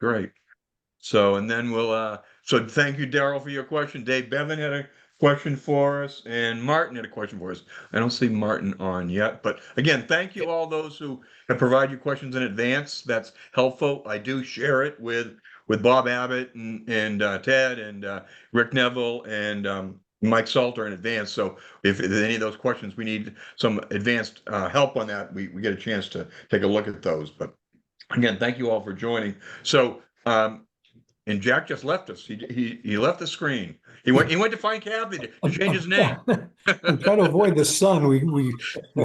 great. So, and then so thank you, Daryl, for your question. Dave Bevan had a question for us, and Martin had a question for us. I don't see Martin on yet, but again, thank you all those who have provided you questions in advance. That's helpful. I do share it with Bob Abbott and Ted and Rick Neville and Mike Salter in advance. So if there's any of those questions, we need some advanced help on that. We get a chance to take a look at those. But again, thank you all for joining. So. And Jack just left us. He left the screen. He went to find Kathy to change his name. I'm trying to avoid the sun. We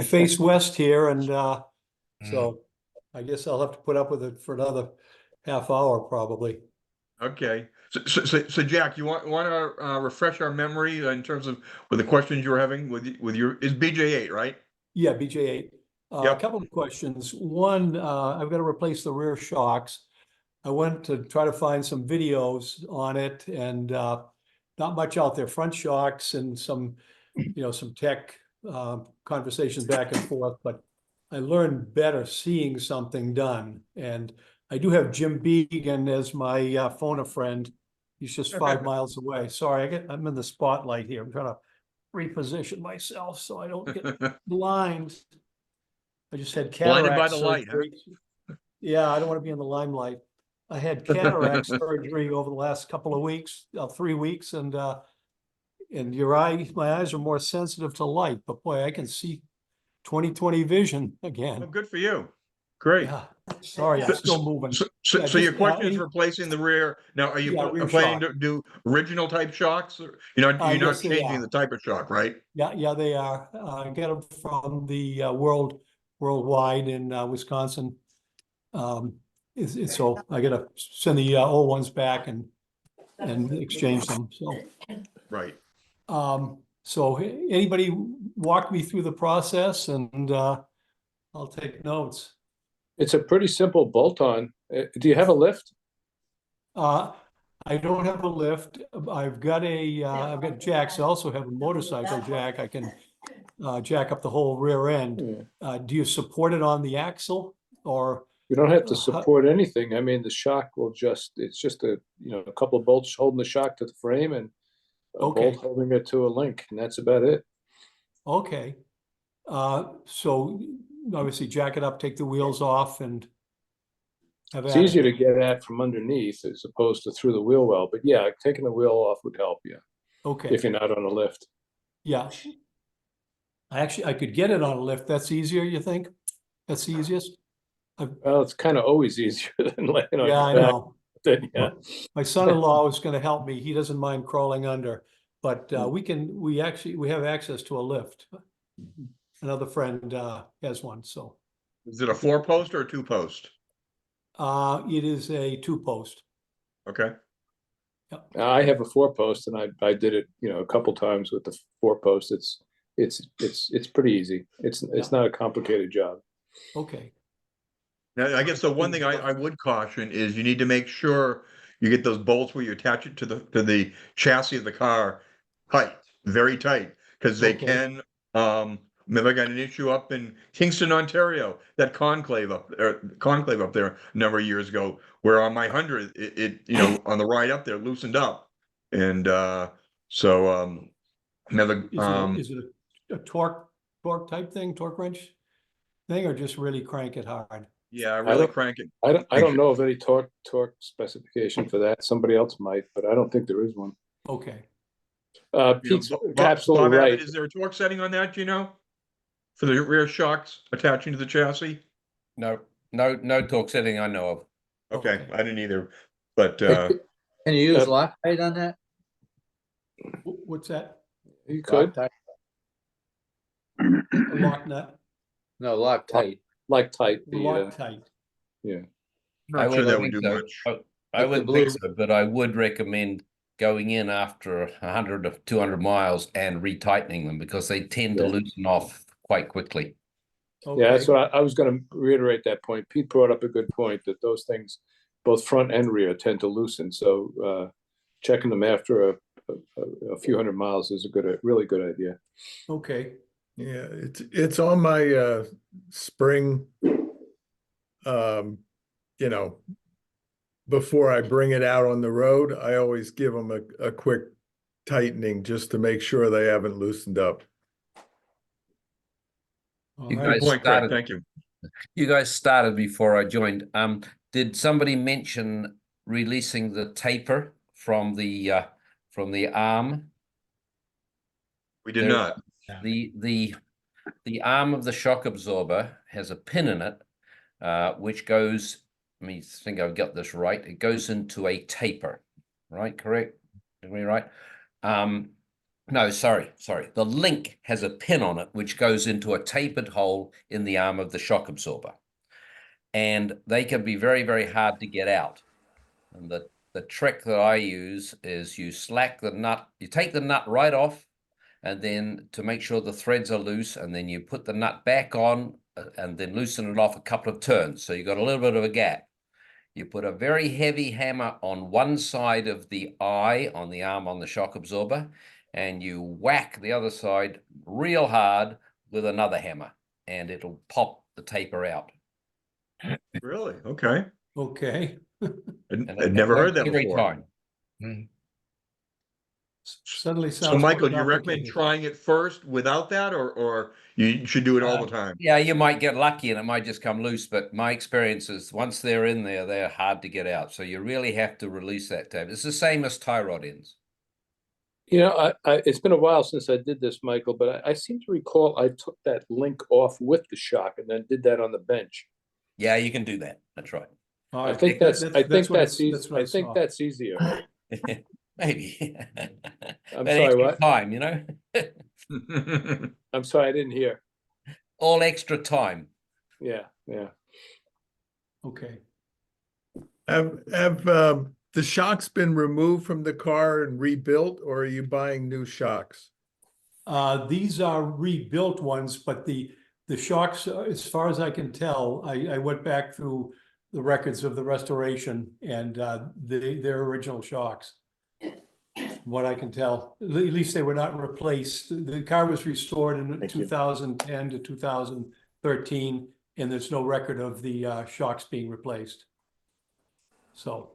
face west here, and so I guess I'll have to put up with it for another half hour probably. Okay. So Jack, you want to refresh our memory in terms of with the questions you were having with your is BJ8, right? Yeah, BJ8. Yep. A couple of questions. One, I've got to replace the rear shocks. I went to try to find some videos on it, and not much out there. Front shocks and some tech conversations back and forth, but I learned better seeing something done. And I do have Jim Began as my phone a friend. He's just 5 miles away. Sorry, I'm in the spotlight here. I'm trying to reposition myself so I don't get blind. I just had Blinded by cataract the light, huh? surgery. Yeah, I don't want to be in the limelight. I had cataract surgery over the last couple of weeks, 3 weeks, and my eyes are more sensitive to light, but boy, I can see 20/20 vision again. Oh, good for you. Great. Yeah, sorry, I'm still moving. So your question is replacing the rear. Now, are you planning to do original type shocks? Or, you're not yes, changing the type of shock, right? Yeah, they are. I get them from the worldwide in Wisconsin. So I got to send the old ones back and exchange them. So right. So anybody walk me through the process, and I'll take notes. It's a pretty simple bolt-on. Do you have a lift? I don't have a lift. I've got jacks. I also have a motorcycle jack. I can jack up the whole rear end. Yeah. Do you support it on the axle, or? You don't have to support anything. I mean, the shock will it's just a couple of bolts holding the shock to the frame and a bolt holding it to a link, and that's about it. Okay. So obviously jack it up, take the wheels off, and it's easier to get at from underneath as opposed to through the wheel well. But yeah, taking the wheel off would help you. Okay. If you're not on a lift. Yeah. I could get it on a lift. That's easier, you think? That's the easiest? Well, it's kind of always easier than laying on your back. I know. Then, yeah. My son-in-law is going to help me. He doesn't mind crawling under, but we have access to a lift. Another friend has one. So is it a 4-post or a 2-post? It is a 2-post. Okay. Yep. I have a 4-post, and I did it a couple times with the 4-post. It's pretty easy. It's not a complicated job. Okay. Now, I guess the one thing I would caution is you need to make sure you get those bolts where you attach it to the chassis of the car tight, very tight, because they can. Remember, I got an issue up in Kingston, Ontario, that conclave up there a number of years ago, where on my 100, it on the ride up there loosened up, and never. Is it a torque type thing, torque wrench thing, or just really crank it hard? Yeah, really crank it. I don't know of any torque specification for that. Somebody else might, but I don't think there is one. Okay. Pete's absolutely Bob right. Abbott, is there a torque setting on that? Do you know, for the rear shocks attaching to the chassis? No torque setting I know of. Okay, I didn't either. But can you use Loctite on that? What's that? You could. Lock nut? No, Loctite. Loctite. Loctite. Yeah. not sure that would do much. I wouldn't think so, but I would recommend going in after 100 or 200 miles and retightening them, because they tend to loosen off quite quickly. Okay. Yeah, that's what I was going to reiterate that point. Pete brought up a good point that those things, both front and rear, tend to loosen. So checking them after a few hundred miles is a really good idea. Okay. Yeah, it's on my spring, before I bring it out on the road, I always give them a quick tightening just to make sure they haven't loosened up. All You right. Good guys point, Craig. started. Thank you. You guys started before I joined. Did somebody mention releasing the taper from the arm? We did There- not. The arm of the shock absorber has a pin in it, which goes. Let me think I've got this right. It goes into a taper, right? Correct? Am I right? No, sorry. The link has a pin on it, which goes into a tapered hole in the arm of the shock absorber. And they can be very, very hard to get out. And the trick that I use is you slack the nut, you take the nut right off, and then to make sure the threads are loose, and then you put the nut back on and then loosen it off a couple of turns. So you got a little bit of a gap. You put a very heavy hammer on one side of the eye on the arm on the shock absorber, and you whack the other side real hard with another hammer, and it'll pop the taper out. Really? Okay. Okay. I'd never heard that every before. time. Suddenly So, sounds Michael, more do you recommend complicated. trying it first without that, or you should do it all the time? Yeah, you might get lucky and it might just come loose, but my experience is once they're in there, they're hard to get out. So you really have to release that tape. It's the same as tie rod ends. You know, it's been a while since I did this, Michael, but I seem to recall I took that link off with the shock and then did that on the bench. Yeah, you can do that. That's right. All I right. think that's what easy. what I think saw. that's easier. Maybe. I'm But sorry, extra what? time, you know? I'm sorry, I didn't hear. All extra time. Yeah. Okay. Have the shocks been removed from the car and rebuilt, or are you buying new shocks? These are rebuilt ones, but the shocks, as far as I can tell, I went back through the records of the restoration, and they're original shocks. What I can tell, at least they were not replaced. The car was restored in Thank you. 2010 to 2013, and there's no record of the shocks being replaced. So.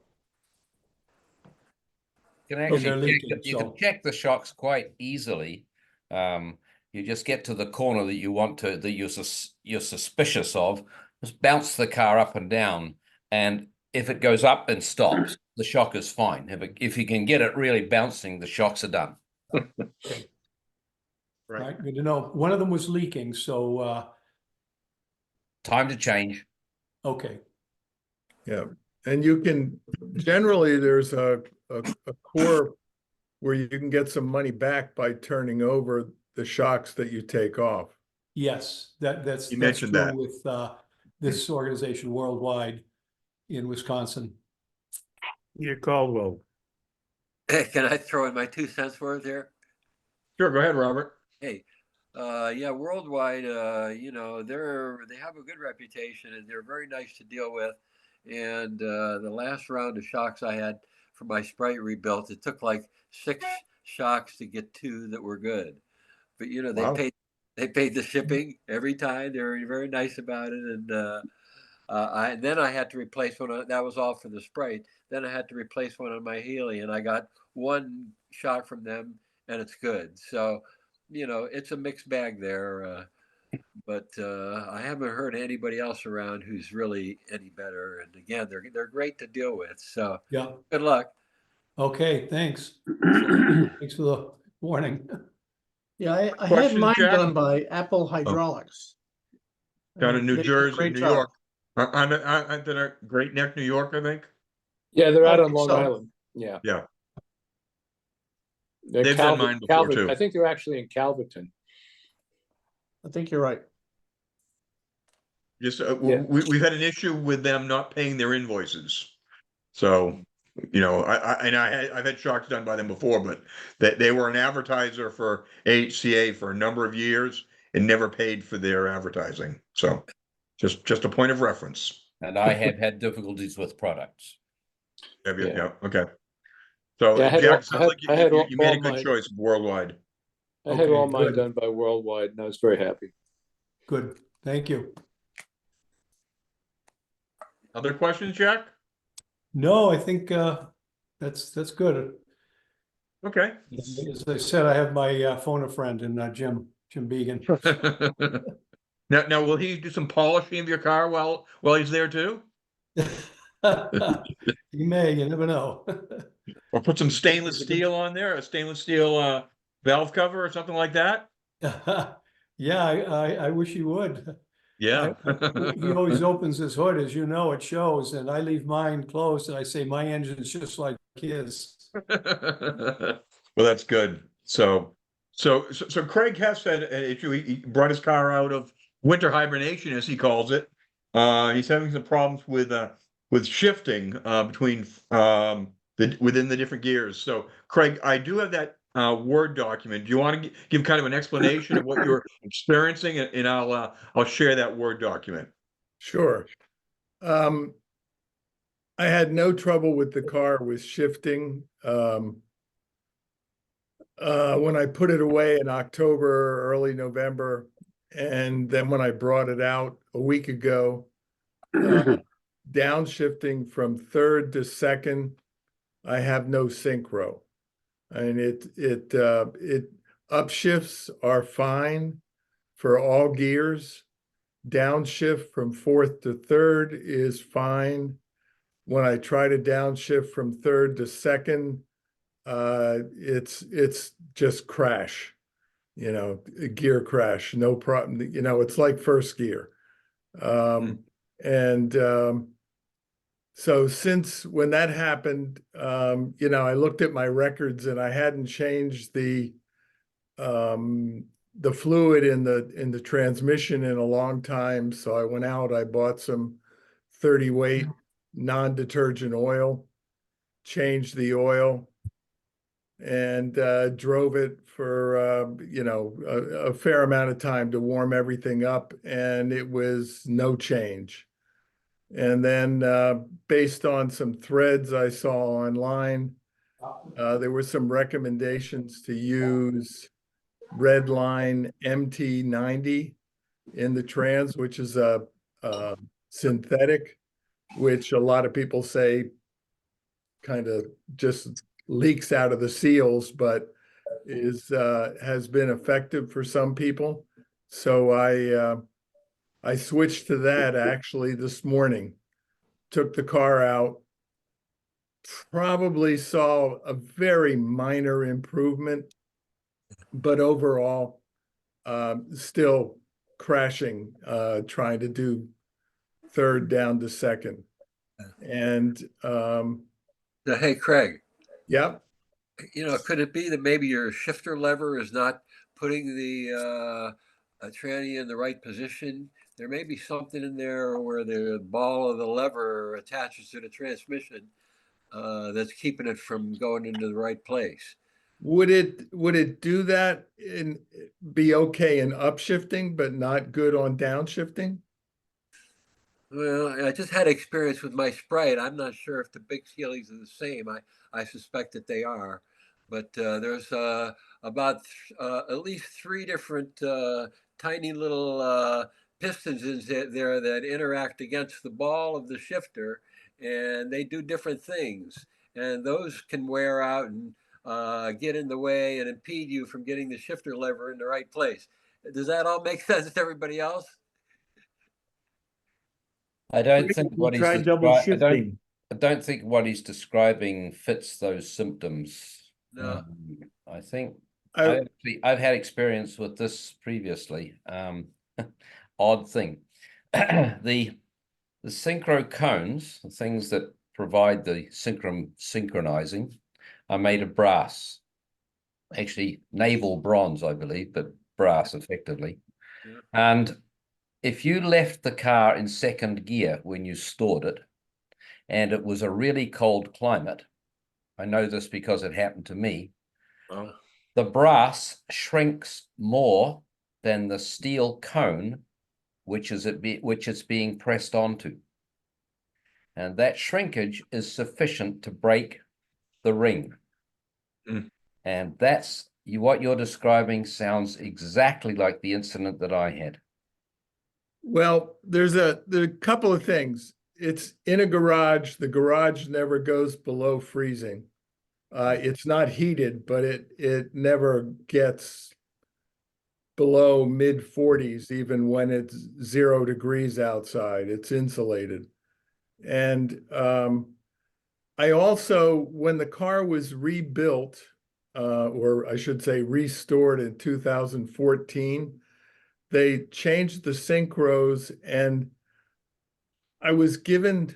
You can they're actually leaking, you can so. check the shocks quite easily. You just get to the corner that you want to, that you're suspicious of, just bounce the car up and down, and if it goes up and stops, the shock is fine. If you can get it really bouncing, the shocks are done. Right. Right, good to know. One of them was leaking, so Time to change. okay. Yeah, and you can, generally, there's a core where you can get some money back by turning over the shocks that you take off. Yes, that's You that's mentioned true that. with this organization worldwide in Wisconsin. You're Caldwell. Can I throw in my 2 cents worth here? Sure, go ahead, Robert. Hey, yeah, worldwide, you know, they have a good reputation and they're very nice to deal with. And the last round of shocks I had for my Sprite rebuilt, it took like 6 shocks to get 2 that were good. But you know, Wow. they paid the shipping every time. They were very nice about it, and then I had to replace one. That was all for the Sprite. Then I had to replace one on my Healy, and I got 1 shock from them, and it's good. So, you know, it's a mixed bag there. But I haven't heard anybody else around who's really any better. And again, they're great to deal with. So Yeah. good luck. Okay, thanks. Thanks for the warning. Yeah, I had Question, mine Jack? done by Apple Hydraulics. Down in New They did a Jersey, great New job. York. On Great Neck, New York, I think. Yeah, they're I out on think Long so. Island. Yeah. Yeah. They're They've done mine before, too. I think they're actually in Calverton. I think you're right. Just Yeah. we've had an issue with them not paying their invoices. So, you know, I've had shocks done by them before, but they were an advertiser for HCA for a number of years and never paid for their advertising. So, just a point of reference. And I have had difficulties with products. Yeah. Okay. So, Yeah, I had Jack, all- sounds I had- like I had you made a all good mine. choice worldwide. I had Okay, all mine good. done by Worldwide, and I was very happy. Good, thank you. Other questions, Jack? No, I think that's good. Okay. As I said, I have my phone a friend and Jim Began. Now, will he do some polishing of your car while he's there too? You may, you never know. Or put some stainless steel on there, a stainless steel valve cover or something like that? Yeah, I wish he would. Yeah. He always opens his hood, as you know, it shows, and I leave mine closed and I say my engine's just like his. Well, that's good. So Craig has had an issue. He brought his car out of winter hibernation, as he calls it. He's having some problems with shifting between within the different gears. So, Craig, I do have that Word document. Do you want to give kind of an explanation of what you're experiencing, and I'll share that Word document. Sure. I had no trouble with the car with shifting. When I put it away in October, early November, and then when I brought it out a week ago, downshifting from third to second, I have no synchro. And it upshifts are fine for all gears. Downshift from fourth to third is fine. When I try to downshift from third to second, it's just crash, a gear crash, no problem. It's like first gear. So since when that happened, I looked at my records and I hadn't changed the fluid in the transmission in a long time. So I went out, I bought some 30 weight non-detergent oil, changed the oil, and drove it for a fair amount of time to warm everything up, and it was no change. And then based on some threads I saw online, there were some recommendations to use Redline MT90 in the trans, which is a synthetic, which a lot of people say kind of just leaks out of the seals, but has been effective for some people. So I switched to that actually this morning. Took the car out, probably saw a very minor improvement, but overall still crashing, trying to do third down to second. And Hey, Craig, yep. could it be that maybe your shifter lever is not putting the tranny in the right position? There may be something in there where the ball of the lever attaches to the transmission that's keeping it from going into the right place. Would it do that and be okay in upshifting, but not good on downshifting? Well, I just had experience with my Sprite. I'm not sure if the big Heelys are the same. I suspect that they are, but there's about at least 3 different tiny little pistons in there that interact against the ball of the shifter, and they do different things. And those can wear out and get in the way and impede you from getting the shifter lever in the right place. Does that all make sense to everybody else? I don't think what he's Try double shifting. I don't think what he's describing fits those symptoms. No. I think I- I've had experience with this previously. Odd thing. The synchro cones, the things that provide the synchronizing, are made of brass. Actually, naval bronze, I believe, but brass effectively. Yeah. And if you left the car in second gear when you stored it, and it was a really cold climate, I know this because it happened to me, the brass shrinks more than the steel cone, which it's being pressed onto. And that shrinkage is sufficient to break the ring. And that's what you're describing sounds exactly like the incident that I had. Well, there are a couple of things. it's in a garage. The garage never goes below freezing. It's not heated, but it never gets below mid 40s, even when it's 0 degrees outside. It's insulated. And I also, when the car was rebuilt, or I should say restored in 2014, they changed the synchros, and I was given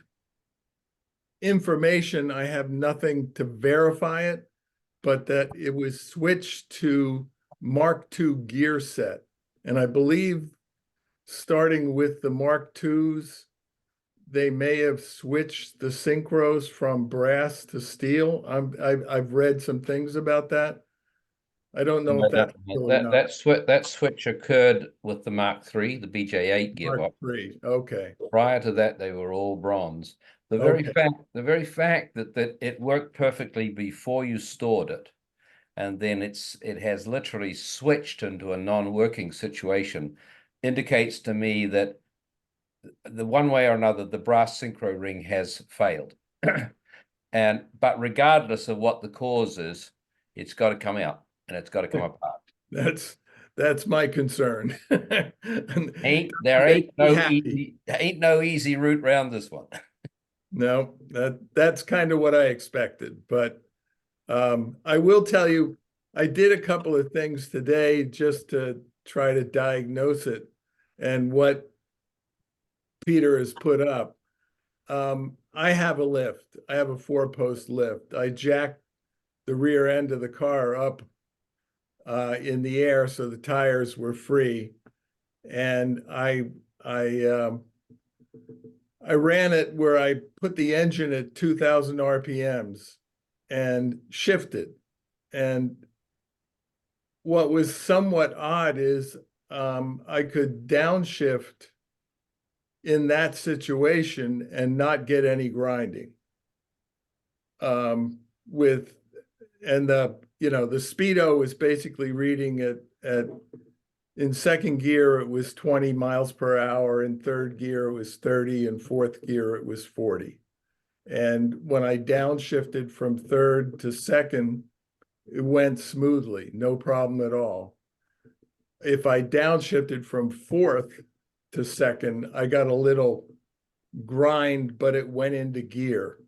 information. I have nothing to verify it, but that it was switched to Mark II gear set. And I believe starting with the Mark IIs, they may have switched the synchros from brass to steel. I've read some things about that. I don't know if that's true or not. That switch occurred with the Mark III, the BJ8 gearbox. Mark III, okay. Prior to that, they were all bronze. The very fact that it worked perfectly before you stored it, and then it has literally switched into a non-working situation, indicates to me that the one way or another, the brass synchro ring has failed. But regardless of what the cause is, it's got to come out and it's got to come apart. That's my concern. Ain't no easy route around this one. No, that's kind of what I expected, but I will tell you, I did a couple of things today just to try to diagnose it, and what Peter has put up. I have a lift. I have a 4-post lift. I jacked the rear end of the car up in the air so the tires were free, and I ran it where I put the engine at 2,000 RPMs and shifted. And what was somewhat odd is I could downshift in that situation and not get any grinding. The speedo was basically reading at in second gear, it was 20 miles per hour. In third gear, it was 30. In fourth gear, it was 40. And when I downshifted from third to second, it went smoothly, no problem at all. If I downshifted from fourth to second, I got a little grind, but it went into gear,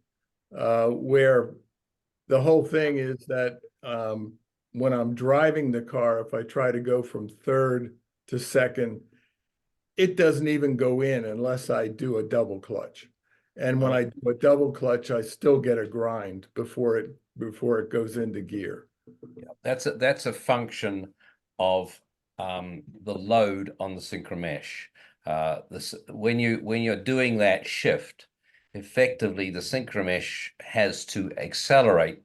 where the whole thing is that when I'm driving the car, if I try to go from third to second, it doesn't even go in unless I do a double clutch. And when I do a double clutch, I still get a grind before it goes into gear. Yeah, that's a function of the load on the synchro mesh. When you're doing that shift, effectively the synchro mesh has to accelerate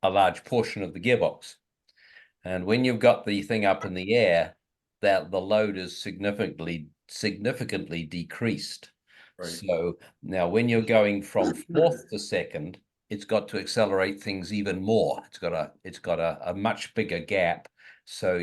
a large portion of the gearbox. And when you've got the thing up in the air, that the load is significantly decreased. Right. So now when you're going from fourth to second, it's got to accelerate things even more. It's got a much bigger gap. So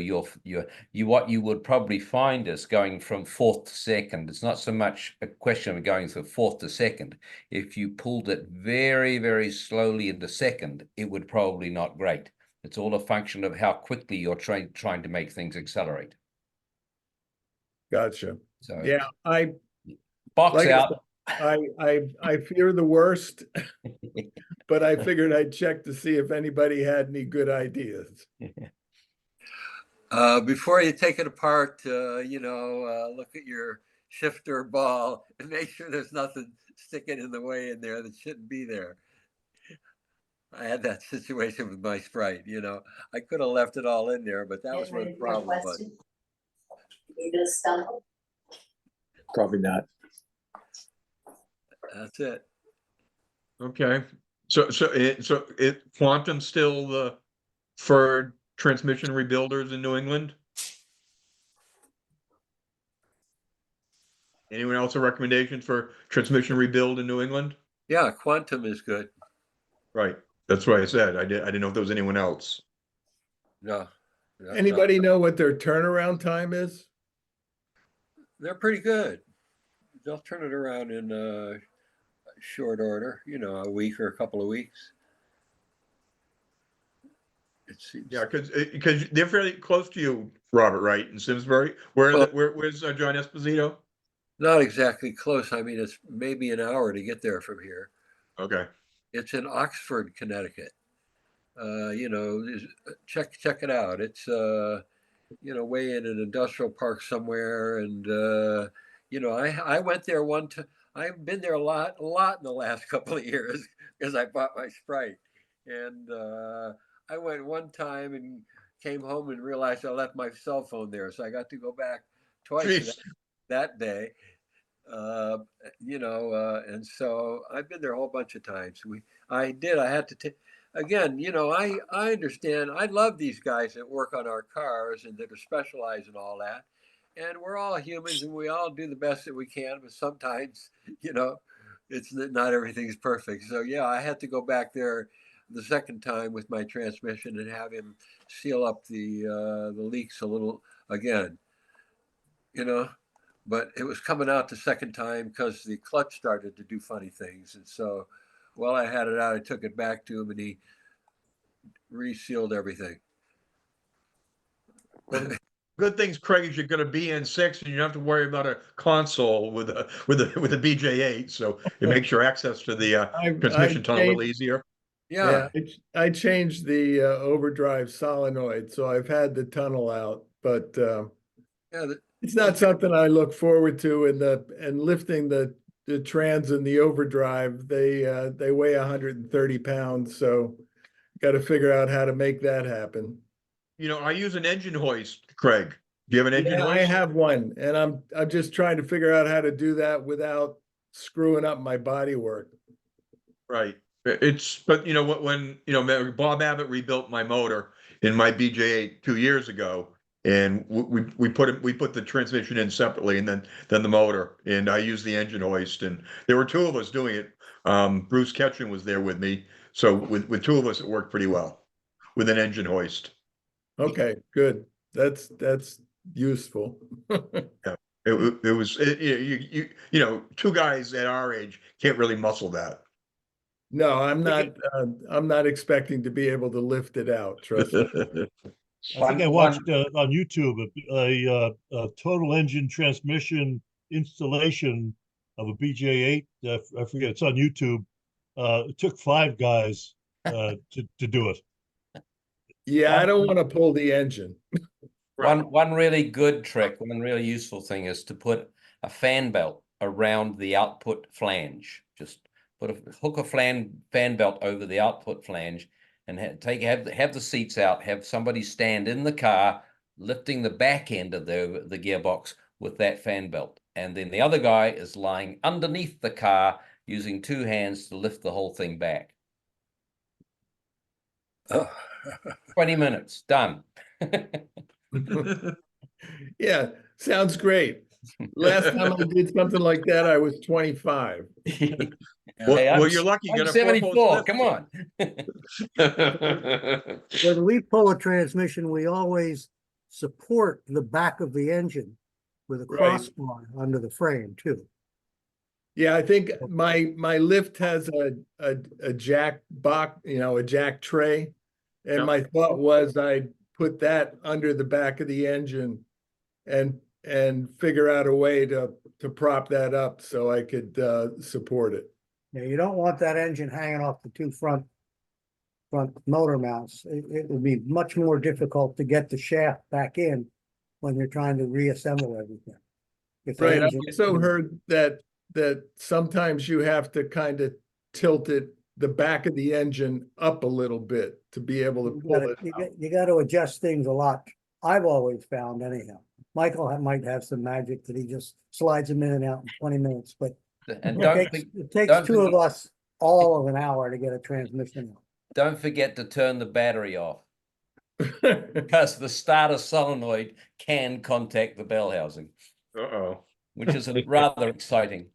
what you would probably find is going from fourth to second. It's not so much a question of going from fourth to second. If you pulled it very, very slowly into second, it would probably not grate. It's all a function of how quickly you're trying to make things accelerate. Gotcha. So yeah, I fear the worst, but I figured I'd check to see if anybody had any good ideas. Before you take it apart, look at your shifter ball and make sure there's nothing sticking in the way in there that shouldn't be there. I had that situation with my Sprite, I could have left it all in there, but that was where the problem was. Probably not. That's it. Okay. So Quantum's still the preferred transmission rebuilders in New England? Anyone else a recommendation for transmission rebuild in New England? Yeah, Quantum is good. Right. That's what I said. I didn't know if there was anyone else. No. Anybody know what their turnaround time is? They're pretty good. They'll turn it around in short order, you know, a week or a couple of weeks. It seems. Yeah, because they're fairly close to you, Robert, right, in Simsbury? Where's John Esposito? Not exactly close. I mean, it's maybe an hour to get there from here. Okay. It's in Oxford, Connecticut. You know, check it out. It's you know, way in an industrial park somewhere, and you know, I went there one time. I've been there a lot in the last couple of years because I bought my Sprite, and I went one time and came home and realized I left my cell phone there, so I got to go back twice Jeez. that day. You know, and so I've been there a whole bunch of times. I had to take, again, you know, I understand. I love these guys that work on our cars and that are specialized in all that. And we're all humans and we all do the best that we can, but sometimes, you know, it's not everything's perfect. So yeah, I had to go back there the second time with my transmission and have him seal up the leaks a little again, you know. But it was coming out the second time because the clutch started to do funny things. And so while I had it out, I took it back to him and he resealed everything. Good things, Craig, is you're going to be in 6 and you don't have to worry about a console with a BJ8, so it makes your access to the transmission tunnel a little easier. Yeah. I changed the overdrive solenoid, so I've had the tunnel out, but Yeah. it's not something I look forward to. And lifting the trans and the overdrive, they weigh 130 pounds, so got to figure out how to make that happen. You know, I use an engine hoist, Craig. Do you have an engine Yeah, hoist? I have one, and I'm just trying to figure out how to do that without screwing up my body work. Right. But you know, when you know, Bob Abbott rebuilt my motor in my BJ8 2 years ago, and we put the transmission in separately, and then the motor, and I used the engine hoist, and there were two of us doing it. Bruce Ketchum was there with me, so with two of us, it worked pretty well with an engine hoist. Okay, good. That's useful. It was you know, two guys at our age can't really muscle that. No, I'm not expecting to be able to lift it out. Trust me. I think I watched on YouTube a total engine transmission installation of a BJ8. I forget, it's on YouTube. It took 5 guys to do it. Yeah, I don't want to pull the engine. One really good trick, one really useful thing is to put a fan belt around the output flange. Just hook a fan belt over the output flange and have the seats out, have somebody stand in the car lifting the back end of the gearbox with that fan belt. And then the other guy is lying underneath the car using 2 hands to lift the whole thing back. 20 minutes, done. Yeah, sounds great. Last time I did something like that, I was 25. Well, you're lucky. You I'm got a 74. Come on. When we pull a transmission, we always support the back of the engine with a Right. crossbar under the frame too. Yeah, I think my lift has a jack box, you know, a jack tray. And Yep. my thought was I'd put that under the back of the engine and figure out a way to prop that up so I could support it. Yeah, you don't want that engine hanging off the 2 front motor mounts. It would be much more difficult to get the shaft back in when you're trying to reassemble everything. If the Right, I engine- also heard that sometimes you have to kind of tilt the back of the engine up a little bit to be able to pull it out. You got to adjust things a lot. I've always found anyhow. Michael might have some magic that he just slides them in and out in 20 minutes, but And it takes don't 2 of forget- us all of an hour to get a transmission out. don't forget to turn the battery off because the starter solenoid can contact the bell housing, Uh-oh. which is rather exciting.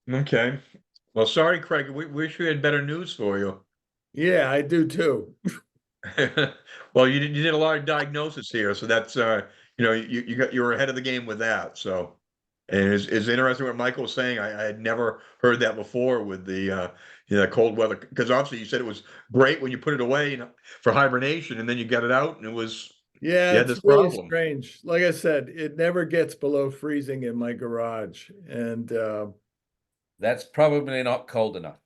Okay. Well, sorry, Craig. We wish we had better news for you. Yeah, I do too. Well, you did a lot of diagnosis here, so that's you know, you were ahead of the game with that. So And it's interesting what Michael was saying. I had never heard that before with the cold weather, because obviously you said it was great when you put it away, for hibernation, and then you got it out and it was Yeah, you had it's this really problem. strange. Like I said, it never gets below freezing in my garage. And That's probably not cold enough.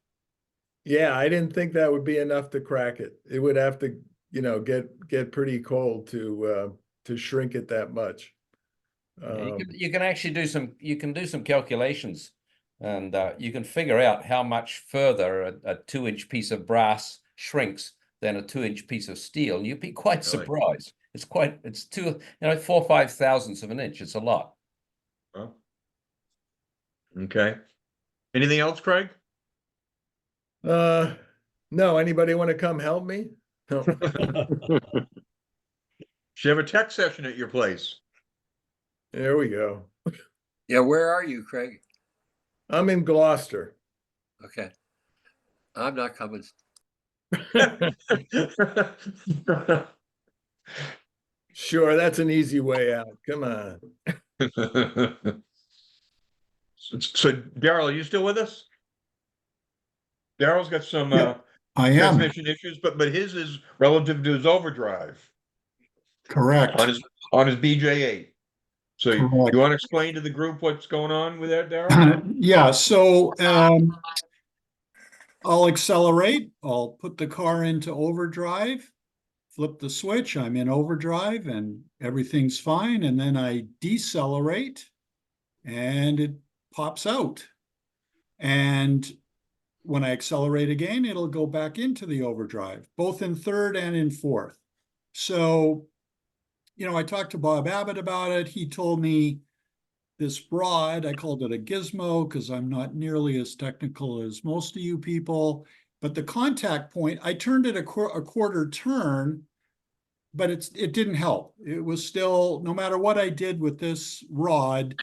yeah, I didn't think that would be enough to crack it. It would have to, get pretty cold to shrink it that much. Yeah, you can actually do some calculations, and you can figure out how much further a 2-inch piece of brass shrinks than a 2-inch piece of steel. And you'd be quite Really? surprised. It's 4 or 5 thousandths of an inch. It's a lot. Well, okay. Anything else, Craig? No, anybody want to come help me? No. Should have a tech session at your place. There we go. Yeah, where are you, Craig? I'm in Gloucester. Okay. I'm not coming. Sure, that's an easy way out. Come on. So, Daryl, are you still with us? Daryl's got some Yeah, I am, transmission issues, but his is relative to his overdrive correct. on his BJ8. So you Correct. want to explain to the group what's going on with that, Daryl? Yeah, so I'll accelerate, I'll put the car into overdrive, flip the switch, I'm in overdrive and everything's fine, and then I decelerate and it pops out. And when I accelerate again, it'll go back into the overdrive, both in third and in fourth. So, I talked to Bob Abbott about it. He told me this rod, I called it a gizmo because I'm not nearly as technical as most of you people, but the contact point, I turned it a quarter turn, but it didn't help. It was still, no matter what I did with this rod,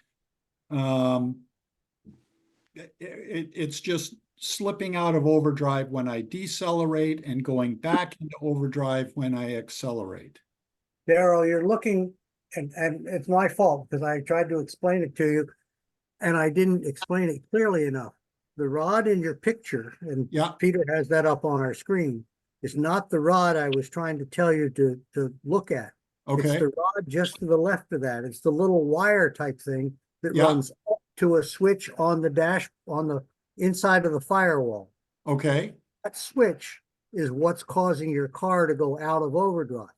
it's just slipping out of overdrive when I decelerate and going back into overdrive when I accelerate. Daryl, you're looking, and it's my fault because I tried to explain it to you and I didn't explain it clearly enough. The rod in your picture, and Yeah. Peter has that up on our screen, is not the rod I was trying to tell you to look at. It's Okay. the rod just to the left of that. It's the little wire type thing that Yeah. runs up to a switch on the dash, on the inside of the firewall. Okay. That switch is what's causing your car to go out of overdrive.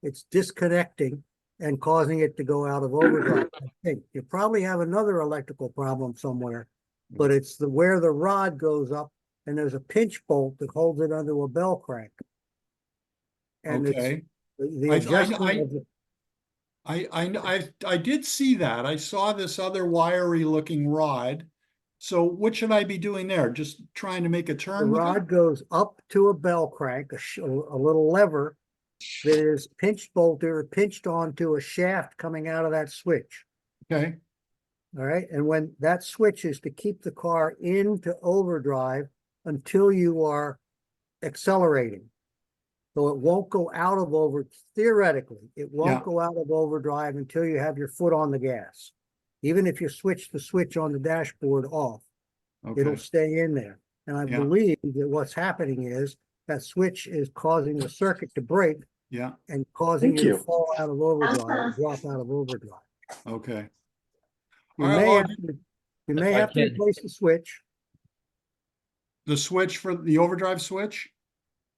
It's disconnecting and causing it to go out of overdrive. I think you probably have another electrical problem somewhere, but it's where the rod goes up and there's a pinch bolt that holds it onto a bell crank. And Okay. it's the adjustment of the, I did see that. I saw this other wiry looking rod. So what should I be doing there? Just trying to make a the turn with it? rod goes up to a bell crank, a little lever that is pinched bolted or pinched onto a shaft coming out of that switch. Okay. All right. And when that switch is to keep the car into overdrive until you are accelerating. So it won't go out of theoretically, it won't Yeah. go out of overdrive until you have your foot on the gas. Even if you switch the switch on the dashboard off, it'll Okay. stay in there. And I Yeah. believe that what's happening is that switch is causing the circuit to break Yeah. and causing Thank you you. to fall out of overdrive, drop out of overdrive. Okay. You All right, may well, have to, you may I have to can- replace the switch, the switch for the overdrive switch?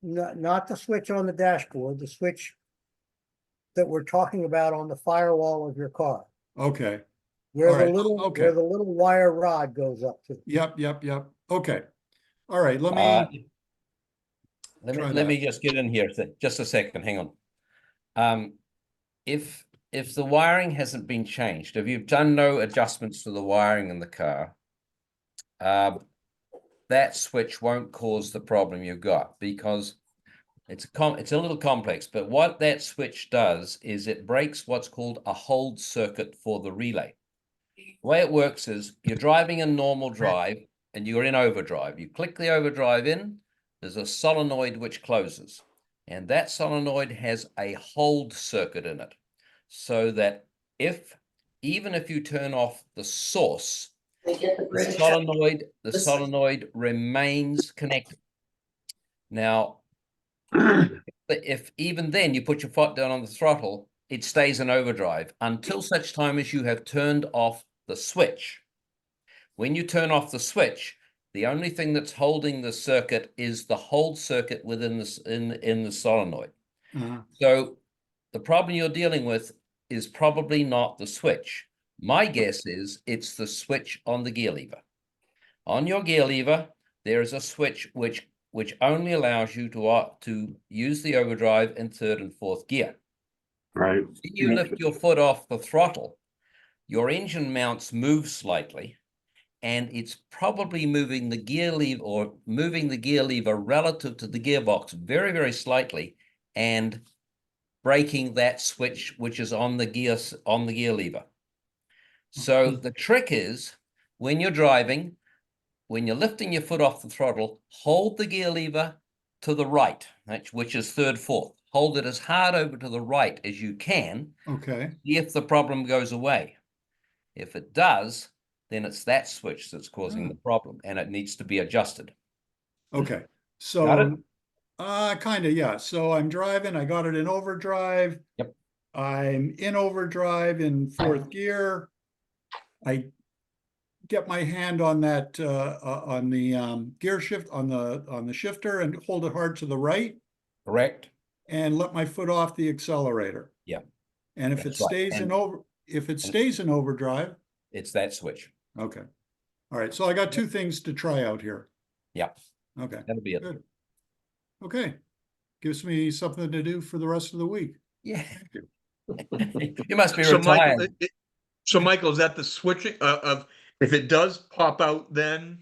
not the switch on the dashboard, the switch that we're talking about on the firewall of your car, Okay. where All the right, little, okay. where the little wire rod goes up to. Yep. Okay. All right. Let me try Let me that. just get in here. Just a second. Hang on. If the wiring hasn't been changed, if you've done no adjustments to the wiring in the car, that switch won't cause the problem you've got, because it's a little complex. But what that switch does is it breaks what's called a hold circuit for the relay. The way it works is you're driving in normal drive and you're in overdrive. You click the overdrive in, there's a solenoid which closes, and that solenoid has a hold circuit in it, so that if even if you turn off the source, They get the the British. solenoid remains connected. Now, if even then you put your foot down on the throttle, it stays in overdrive until such time as you have turned off the switch. When you turn off the switch, the only thing that's holding the circuit is the hold circuit within this in the solenoid. So the problem you're dealing with is probably not the switch. My guess is it's the switch on the gear lever. On your gear lever, there is a switch which only allows you to use the overdrive in third and fourth gear. Right. When you lift your foot off the throttle, your engine mounts move slightly, and it's probably moving the gear lever relative to the gearbox very, very slightly, and breaking that switch which is on the gear lever. So the trick is, when you're driving, when you're lifting your foot off the throttle, hold the gear lever to the right, which is third, fourth. Hold it as hard over to the right as you can. Okay. See if the problem goes away. If it does, then it's that switch that's causing the problem, and it needs to be adjusted. Okay. Got So, kind of, yeah. So I'm driving, I got it in overdrive. Yep. I'm in overdrive in fourth gear. I get my hand on that, on the gear shift, on the shifter, and hold it hard to the right. Correct. And let my foot off the accelerator. Yeah. And if it That's right. stays And- stays in overdrive, It's that switch. okay. All right. So I got two things to try out here. Yeah. Okay. That'll be it. Good. Okay. Gives me something to do for the rest of the week. Yeah. You must be So retired. Michael, is that the switching of if it does pop out then?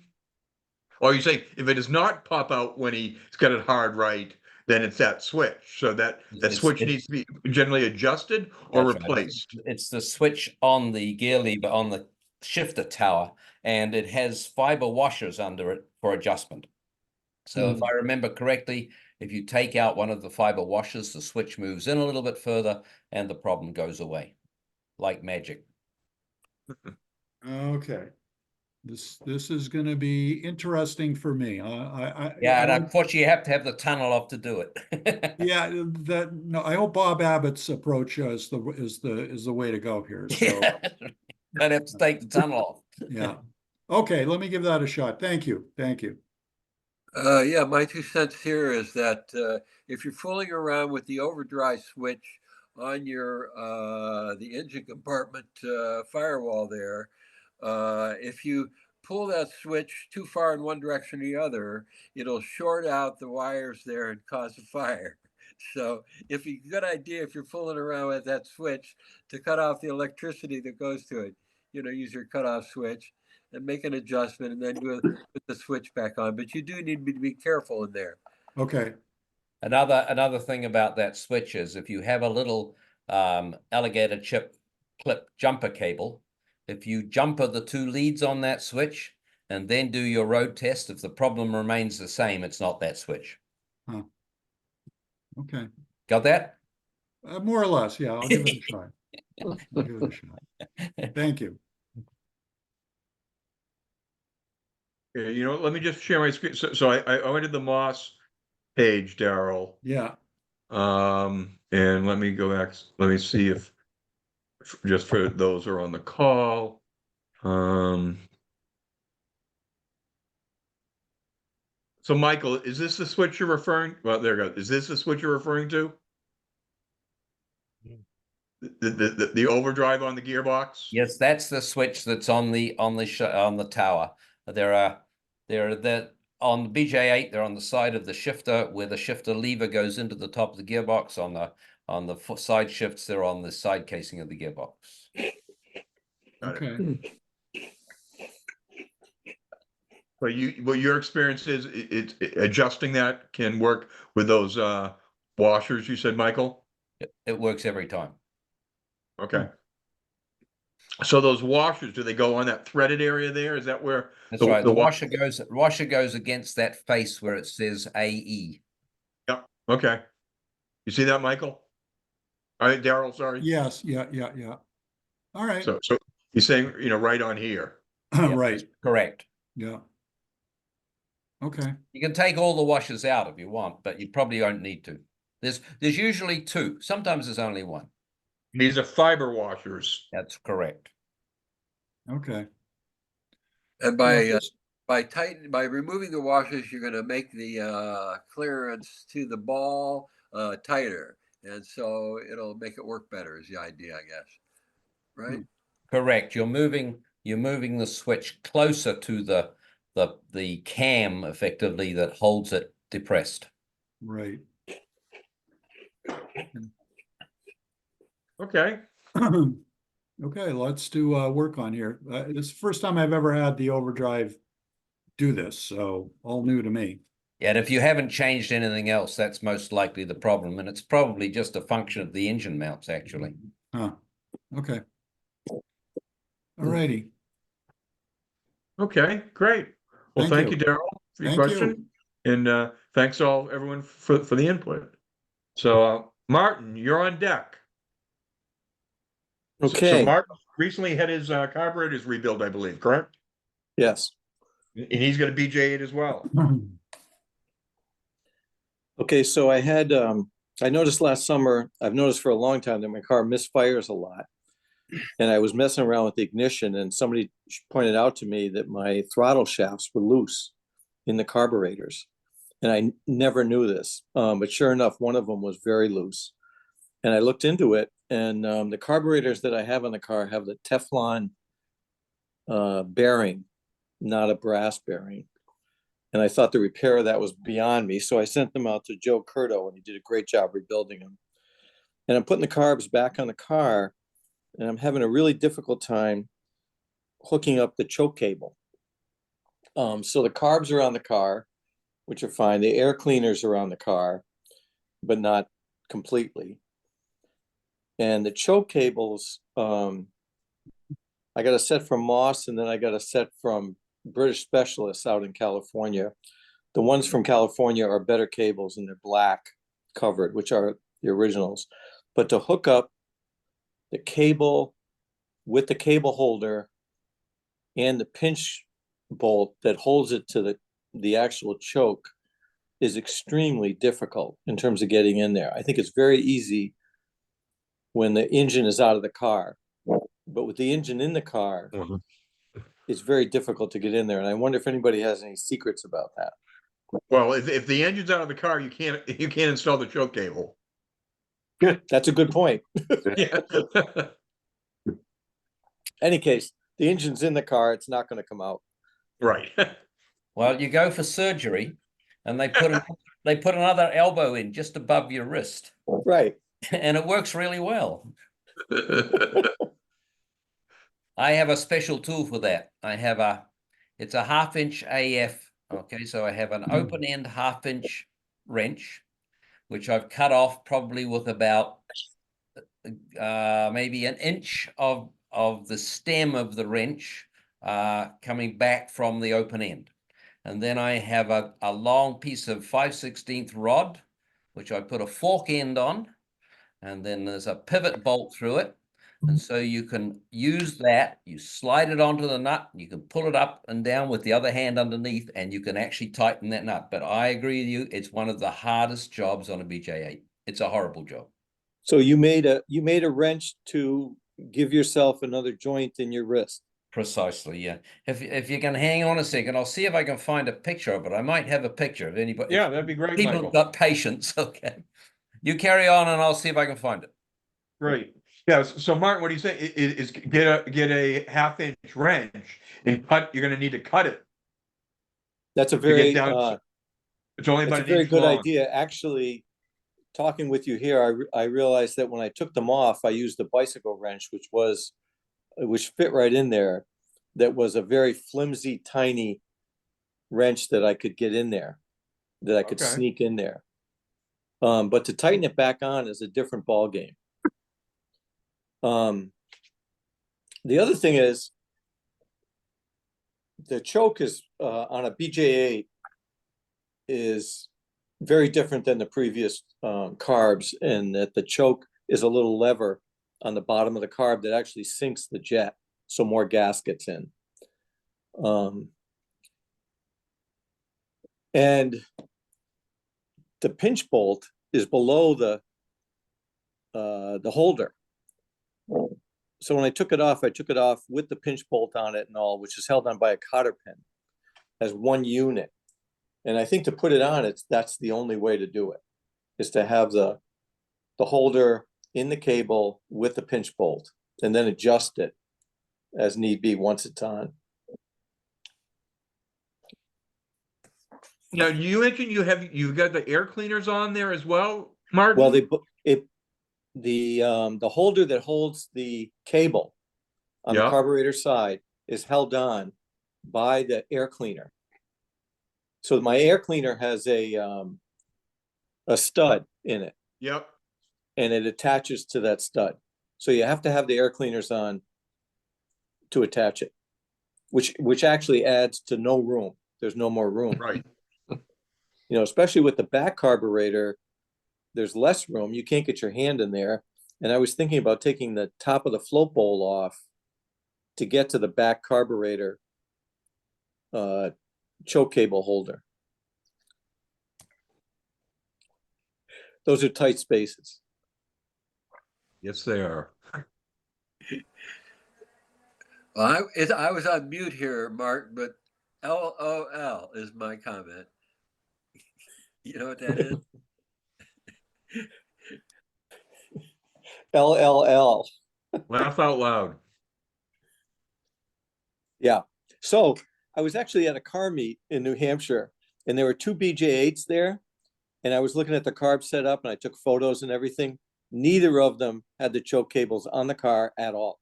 Or are you saying if it does not pop out when he's got it hard right, then it's that switch? So that switch needs to be generally adjusted or That's right. replaced? It's the switch on the gear lever on the shifter tower, and it has fiber washers under it for adjustment. So if I remember correctly, if you take out one of the fiber washers, the switch moves in a little bit further and the problem goes away like magic. Okay. This is going to be interesting for me. Yeah, and unfortunately, you have to have the tunnel off to do it. Yeah, no, I hope Bob Abbott's approach is the way to go here. So Don't have to take the tunnel off. yeah. Okay, let me give that a shot. Thank you. Thank you. Yeah, my 2 cents here is that if you're fooling around with the overdrive switch on your the engine compartment firewall there, if you pull that switch too far in one direction or the other, it'll short out the wires there and cause a fire. So if a good idea, if you're fooling around with that switch, to cut off the electricity that goes to it, use your cutoff switch and make an adjustment and then put the switch back on. But you do need to be careful in there. Okay. Another thing about that switch is if you have a little alligator clip jumper cable, if you jumper the 2 leads on that switch and then do your road test, if the problem remains the same, it's not that switch. Huh. Okay. Got that? More or less, yeah. I'll give it a shot. I'll give it a shot. Thank you. Okay, let me just share my screen. So I went to the Moss page, Daryl. Yeah. And let me go back. Let me see if just for those who are on the call. So Michael, is this the switch you're referring? Well, there you go. Is this the switch you're referring to? The overdrive on the gearbox? Yes, that's the switch that's on the tower. They're on the BJ8. They're on the side of the shifter where the shifter lever goes into the top of the gearbox. On the side shifts, they're on the side casing of the gearbox. Okay. But what your experience is, it adjusting that can work with those washers you said, Michael? It works every time. Okay. So those washers, do they go on that threaded area there? Is that where? That's right. The washer goes against that face where it says AE. Yeah. Okay. You see that, Michael? All right, Daryl, sorry. Yes. Yeah. All right. So you're saying, right on here. Yeah, Right. that's correct. Yeah. Okay. You can take all the washers out if you want, but you probably don't need to. There's usually two. Sometimes there's only one. These are fiber washers. That's correct. Okay. And Well, by removing the washers, you're going to make the clearance to the ball tighter, and so it'll make it work better. Is the idea, I guess, right? Correct. You're moving the switch closer to the cam effectively that holds it depressed. Right. Okay. Okay, let's do work on here. It's the first time I've ever had the overdrive do this, so all new to me. Yeah, and if you haven't changed anything else, that's most likely the problem, and it's probably just a function of the engine mounts, actually. Huh. Okay. All righty. Okay, great. Well, Thank thank you, you. Daryl, for your Thank you. question. And thanks everyone for the input. So Martin, you're on deck. So Okay, Martin recently had his carburetors rebuilt, I believe, correct? yes. And he's got a BJ8 as well. Okay, so I had, I noticed last summer, I've noticed for a long time that my car misfires a lot. And I was messing around with the ignition and somebody pointed out to me that my throttle shafts were loose in the carburetors. And I never knew this, but sure enough, one of them was very loose. And I looked into it, and the carburetors that I have on the car have the Teflon bearing, not a brass bearing. And I thought the repair of that was beyond me. So I sent them out to Joe Curto, and he did a great job rebuilding them. And I'm putting the carbs back on the car, and I'm having a really difficult time hooking up the choke cable. So the carbs are on the car, which are fine. The air cleaners are on the car, but not completely. And the choke cables, I got a set from Moss, and then I got a set from British Specialists out in California. The ones from California are better cables, and they're black covered, which are the originals. But to hook up the cable with the cable holder and the pinch bolt that holds it to the actual choke is extremely difficult in terms of getting in there. I think it's very easy when the engine is out of the car, but with the engine in the car, it's very difficult to get in there. And I wonder if anybody has any secrets about that. Well, if the engine's out of the car, you can't install the choke cable. That's a good point. Yeah. Any case, the engine's in the car, it's not going to come out. Right. Well, you go for surgery, and they put another elbow in just above your wrist, Right. and it works really well. I have a special tool for that. It's a 1/2-inch AF. Okay, so I have an open end 1/2-inch wrench, which I've cut off probably with about maybe an inch of the stem of the wrench coming back from the open end. And then I have a long piece of 5/16 rod, which I put a fork end on, and then there's a pivot bolt through it. And so you can use that, you slide it onto the nut, you can pull it up and down with the other hand underneath, and you can actually tighten that nut. But I agree with you, it's one of the hardest jobs on a BJ8. It's a horrible job. So you made a wrench to give yourself another joint in your wrist. Precisely, yeah. If you can hang on a second, I'll see if I can find a picture of it. I might have a picture of anybody. Yeah, that'd be great, People Michael. have got patience, okay. You carry on and I'll see if I can find it. Great. Yeah. So Martin, what do you say is get a 1/2-inch wrench and you're going to need to cut it. That's a to very, get down. It's only that's about a very an inch good long. idea. Actually, talking with you here, I realized that when I took them off, I used the bicycle wrench, which fit right in there. That was a very flimsy, tiny wrench that I could get in there, that I could Okay. sneak in there. But to tighten it back on is a different ball game. The other thing is the choke is on a BJ8 is very different than the previous carbs, in that the choke is a little lever on the bottom of the carb that actually sinks the jet, so more gas gets in. And the pinch bolt is below the holder. So when I took it off with the pinch bolt on it and all, which is held on by a cotter pin as one unit. And I think to put it on, that's the only way to do it, is to have the holder in the cable with the pinch bolt and then adjust it as need be once it's on. Now, you mentioned you've got the air cleaners on there as well, Martin? Well, the holder that holds the cable on the carburetor side is held on by the air cleaner. So my air cleaner has a stud in it. Yep. And it attaches to that stud. So you have to have the air cleaners on to attach it, which actually adds to no room. There's no more room. Right. You know, especially with the back carburetor, there's less room. You can't get your hand in there. And I was thinking about taking the top of the float bowl off to get to the back carburetor choke cable holder. Those are tight spaces. Yes, they are. Well, I was on mute here, Mark, but LOL is my comment. You know what that is? LLL. Laugh out loud. Yeah. So I was actually at a car meet in New Hampshire, and there were two BJ8s there. And I was looking at the carb setup, and I took photos and everything. Neither of them had the choke cables on the car at all.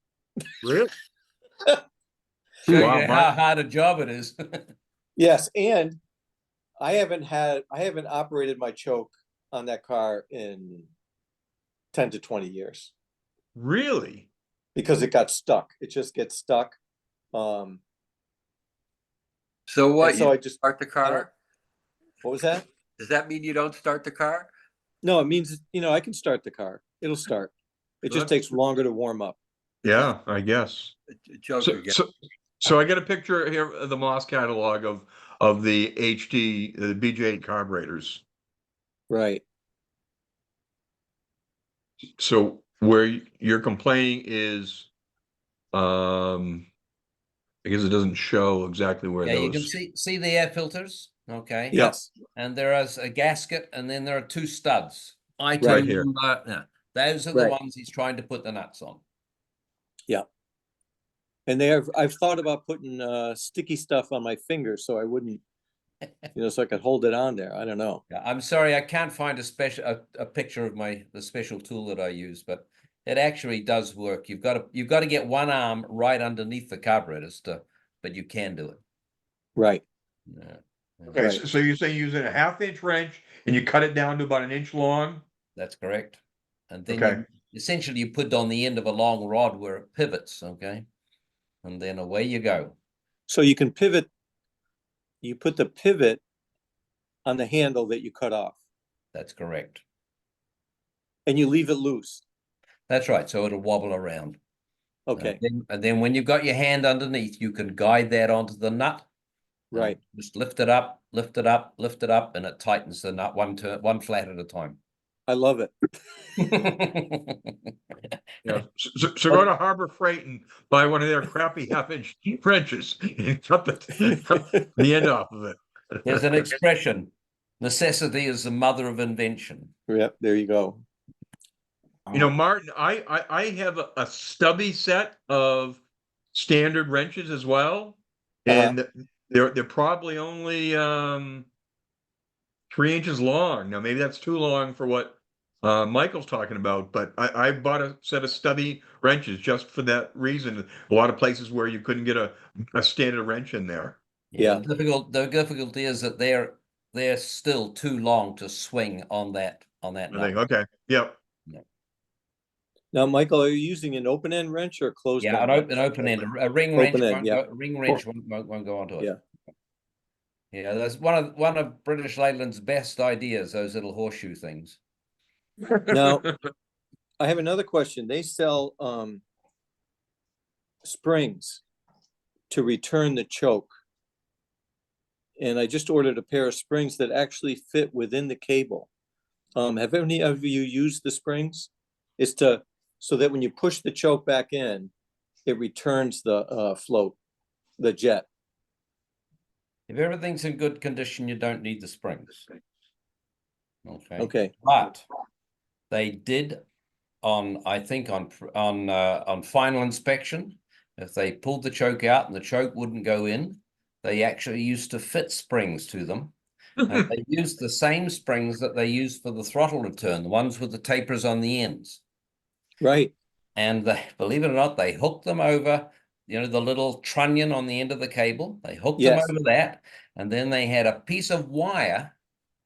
Really? Show Wow, you how hard a job it is. Yes, and I haven't operated my choke on that car in 10 to 20 years. Really? Because it got stuck. It just gets stuck. So what? So You I just start the car? What was that? Does that mean you don't start the car? No, it means, you know, I can start the car. It'll start. It just takes longer to warm up. Yeah, I guess. Joker. So I got a picture here of the Moss catalog of the HD, the BJ8 carburetors. Right. So where you're complaining is, I guess it doesn't show exactly where Yeah, those. you can see the air filters. Okay. Yes. And there is a gasket, and then there are two studs. Item Right here. number. Yeah, those are the ones he's trying to put the nuts on. Yeah. And I've thought about putting sticky stuff on my fingers so I wouldn't, you know, so I could hold it on there. I don't know. Yeah, I'm sorry, I can't find a picture of the special tool that I use, but it actually does work. You've got to get one arm right underneath the carburetors but you can do it. Right. Yeah. Okay, Right. so you're saying using a 1/2-inch wrench and you cut it down to about an inch long? That's correct. And then Okay. essentially you put it on the end of a long rod where it pivots, okay? And then away you go. So you can pivot, you put the pivot on the handle that you cut off. That's correct. And you leave it loose. That's right. So it'll wobble around. Okay. And then when you've got your hand underneath, you can guide that onto the nut. Right. Just lift it up, lift it up, lift it up, and it tightens the nut one flat at a time. I love it. Yeah. So go to Harbor Freight and buy one of their crappy 1/2-inch wrenches and cut the end off of it. There's an expression: necessity is the mother of invention. Yep. There you go. You know, Martin, I have a stubby set of standard wrenches as well, and they're probably only 3 inches long. Now maybe that's too long for what Michael's talking about, but I bought a set of stubby wrenches just for that reason. A lot of places where you couldn't get a standard wrench in there. Yeah. The difficulty is that they're still too long to swing on that I nut. think, okay, yep. Now, Michael, are you using an open end wrench or a closed Yeah, end? an open end. A ring wrench Open end, won't go onto it. Yeah. Yeah, that's one of British Leyland's best ideas, those little horseshoe things. Now, I have another question. They sell springs to return the choke. And I just ordered a pair of springs that actually fit within the cable. Have any of you used the springs? It's so that when you push the choke back in, it returns the float, the jet. If everything's in good condition, you don't need the springs. Okay. Okay. But they did I think on final inspection, if they pulled the choke out and the choke wouldn't go in, they actually used to fit springs to them. And they used the same springs that they used for the throttle return, the ones with the tapers on the ends. Right. And they, believe it or not, they hooked them over, you know, the little trunnion on the end of the cable. They hooked them over that. And then they had a piece of wire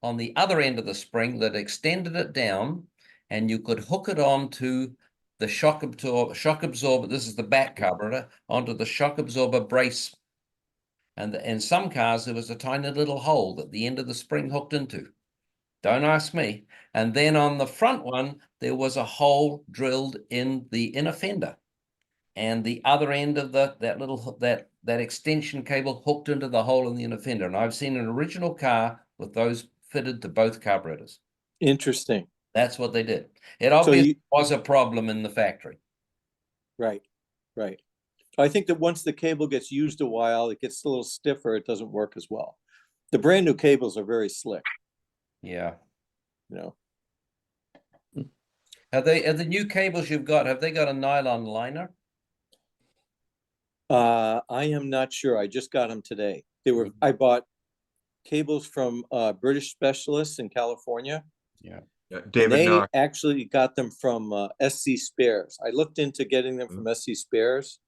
on the other end of the spring that extended it down, and you could hook it onto the shock absorber. This is the back carburetor, onto the shock absorber brace. And in some cars, there was a tiny little hole that the end of the spring hooked into. Don't ask me. And then on the front one, there was a hole drilled in the inner fender, and the other end of that extension cable hooked into the hole in the inner fender. And I've seen an original car with those fitted to both carburetors. Interesting. That's what they did. It obviously was a problem in the factory. Right. Right. I think that once the cable gets used a while, it gets a little stiffer. It doesn't work as well. The brand new cables are very slick. Yeah. You know. Are the new cables you've got, have they got a nylon liner? I am not sure. I just got them today. I bought cables from British specialists in California. Yeah. David they Knox. actually got them from SC Spares. I looked into getting them from SC Spares,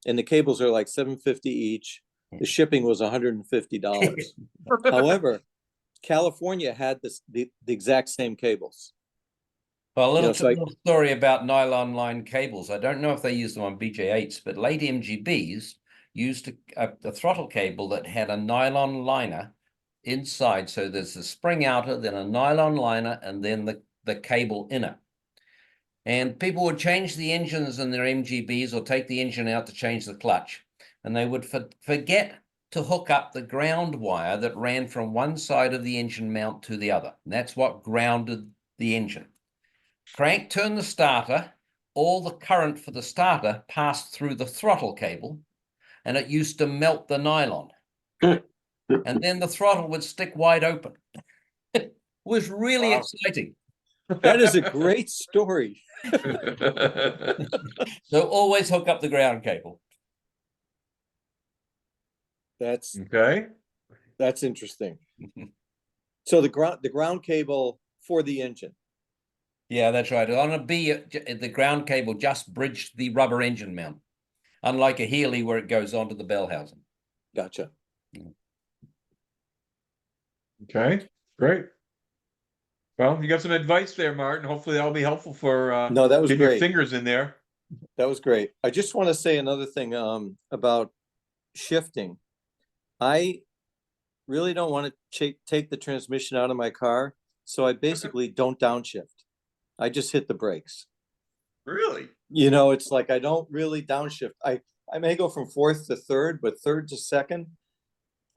and the cables are like $750 each. The shipping was $150. However, California had the exact same cables. Well, a little story about nylon line cables. I don't know if they used them on BJ8s, but late MGBs used a throttle cable that had a nylon liner inside. So there's a spring outer, then a nylon liner, and then the cable inner. And people would change the engines in their MGBs or take the engine out to change the clutch. And they would forget to hook up the ground wire that ran from one side of the engine mount to the other. And that's what grounded the engine. Crank turned the starter, all the current for the starter passed through the throttle cable, and it used to melt the nylon. And then the throttle would stick wide open. It was really exciting. That is a great story. So always hook up the ground cable. That's okay. That's interesting. So the ground cable for the engine. Yeah, that's right. On a B, the ground cable just bridged the rubber engine mount, unlike a Healey where it goes onto the bell housing. Gotcha. Okay, great. Well, you got some advice there, Martin. Hopefully that'll be helpful for no, that was getting great. your fingers in there. That was great. I just want to say another thing about shifting. I really don't want to take the transmission out of my car, so I basically don't downshift. I just hit the brakes. Really? You know, it's like I don't really downshift. I may go from fourth to third, but third to second,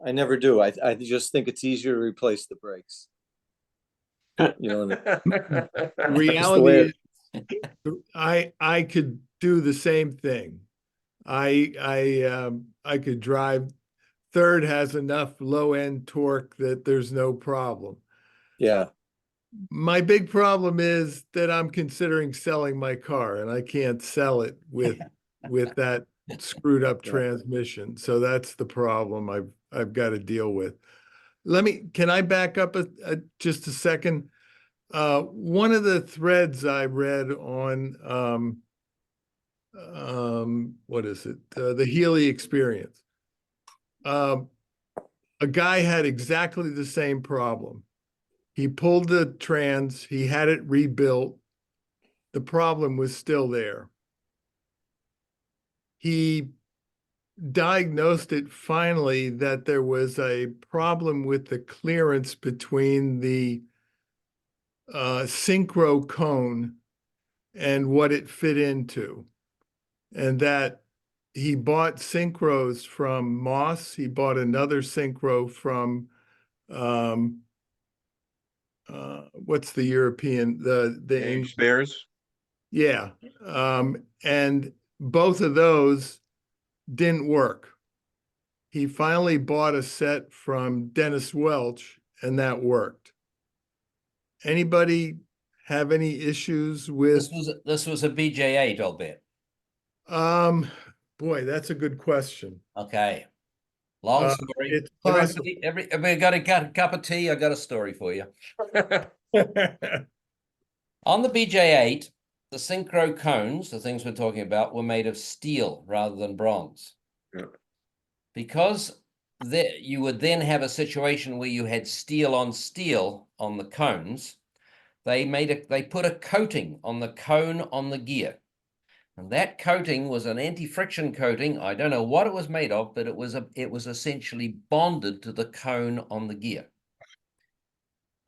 I never do. I just think it's easier to replace the brakes. You know, reality is, I could do the same thing. I could drive. Third has enough low end torque that there's no problem. Yeah. My big problem is that I'm considering selling my car, and I can't sell it with that screwed up transmission. So that's the problem I've got to deal with. Can I back up just a second? One of the threads I read on what is it? The Healey experience. A guy had exactly the same problem. He pulled the trans, he had it rebuilt. The problem was still there. He diagnosed it finally that there was a problem with the clearance between the synchro cone and what it fit into. And that he bought synchros from Moss. He bought another synchro from what's the European, the Spares. yeah. And both of those didn't work. He finally bought a set from Dennis Welch, and that worked. Anybody have any issues with? This was a BJ8, I'll bet. Boy, that's a good question. Okay. Long story. It's possible. Everybody got a cup of tea? I got a story for you. On the BJ8, the synchro cones, the things we're talking about, were made of steel rather than bronze. Yeah. Because you would then have a situation where you had steel on the cones. They put a coating on the cone on the gear. And that coating was an anti-friction coating. I don't know what it was made of, but it was essentially bonded to the cone on the gear.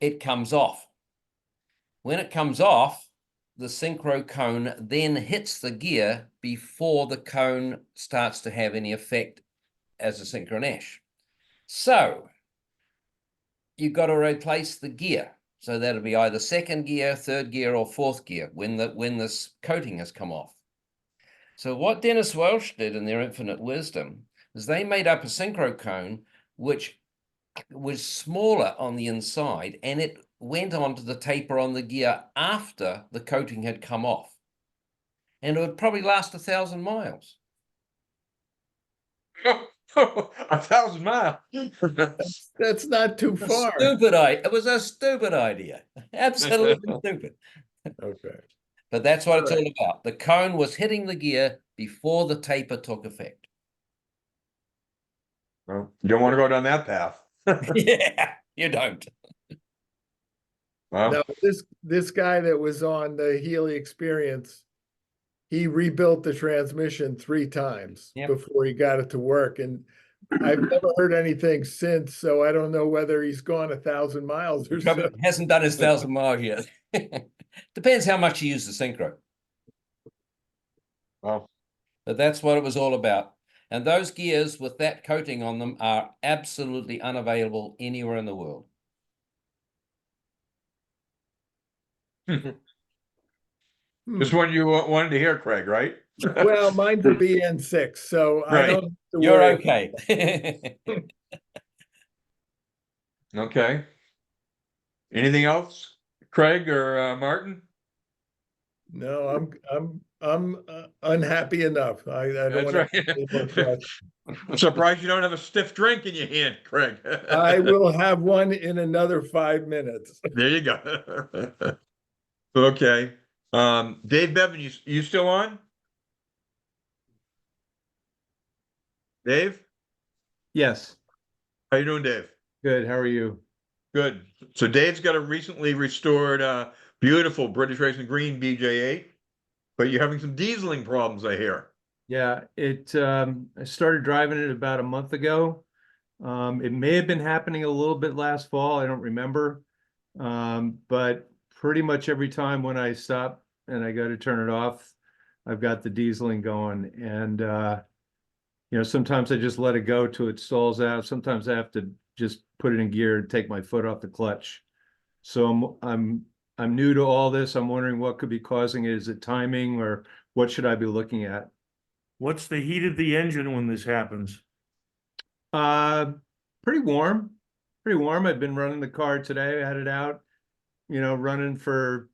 It comes off. When it comes off, the synchro cone then hits the gear before the cone starts to have any effect as a synchronash. So you've got to replace the gear. So that'll be either second gear, third gear, or fourth gear when this coating has come off. So what Dennis Welch did in their infinite wisdom is they made up a synchro cone which was smaller on the inside, and it went onto the taper on the gear after the coating had come off. And it would probably last 1,000 miles. 1,000 miles. That's not too far. It was a stupid idea. Absolutely stupid. Okay. But that's what it's all about. The cone was hitting the gear before the taper took effect. Well, you don't want to go down that path. Yeah, you don't. Well, No, this guy that was on the Healey Experience, he rebuilt the transmission 3 times before he got it to work. And I've never heard anything since, so I don't know whether he's gone 1,000 miles or so. Hasn't done his 1,000 miles yet. Depends how much you use the synchro. well, But that's what it was all about. And those gears with that coating on them are absolutely unavailable anywhere in the world. just what you wanted to hear, Craig, right? Well, mine's a BN6, so I Right. don't have to You're worry. okay. Okay. Anything else, Craig or Martin? No, I'm unhappy enough. I don't That's want to right. ask any more questions. I'm surprised you don't have a stiff drink in your hand, Craig. I will have one in another 5 minutes. There you go. Okay. Dave Bevan, you still on? Dave? Yes, How you doing, Dave? good. How are you? Good. So Dave's got a recently restored, beautiful British Racing Green BJ8, but you're having some dieseling problems, I hear. Yeah, I started driving it about a month ago. It may have been happening a little bit last fall, I don't remember. But pretty much every time when I stop and I go to turn it off, I've got the dieseling going. And sometimes I just let it go till it stalls out. Sometimes I have to just put it in gear and take my foot off the clutch. So I'm new to all this. I'm wondering what could be causing it. Is it timing, or what should I be looking at? What's the heat of the engine when this happens? Pretty warm. Pretty warm. I've been running the car today. I had it out, running for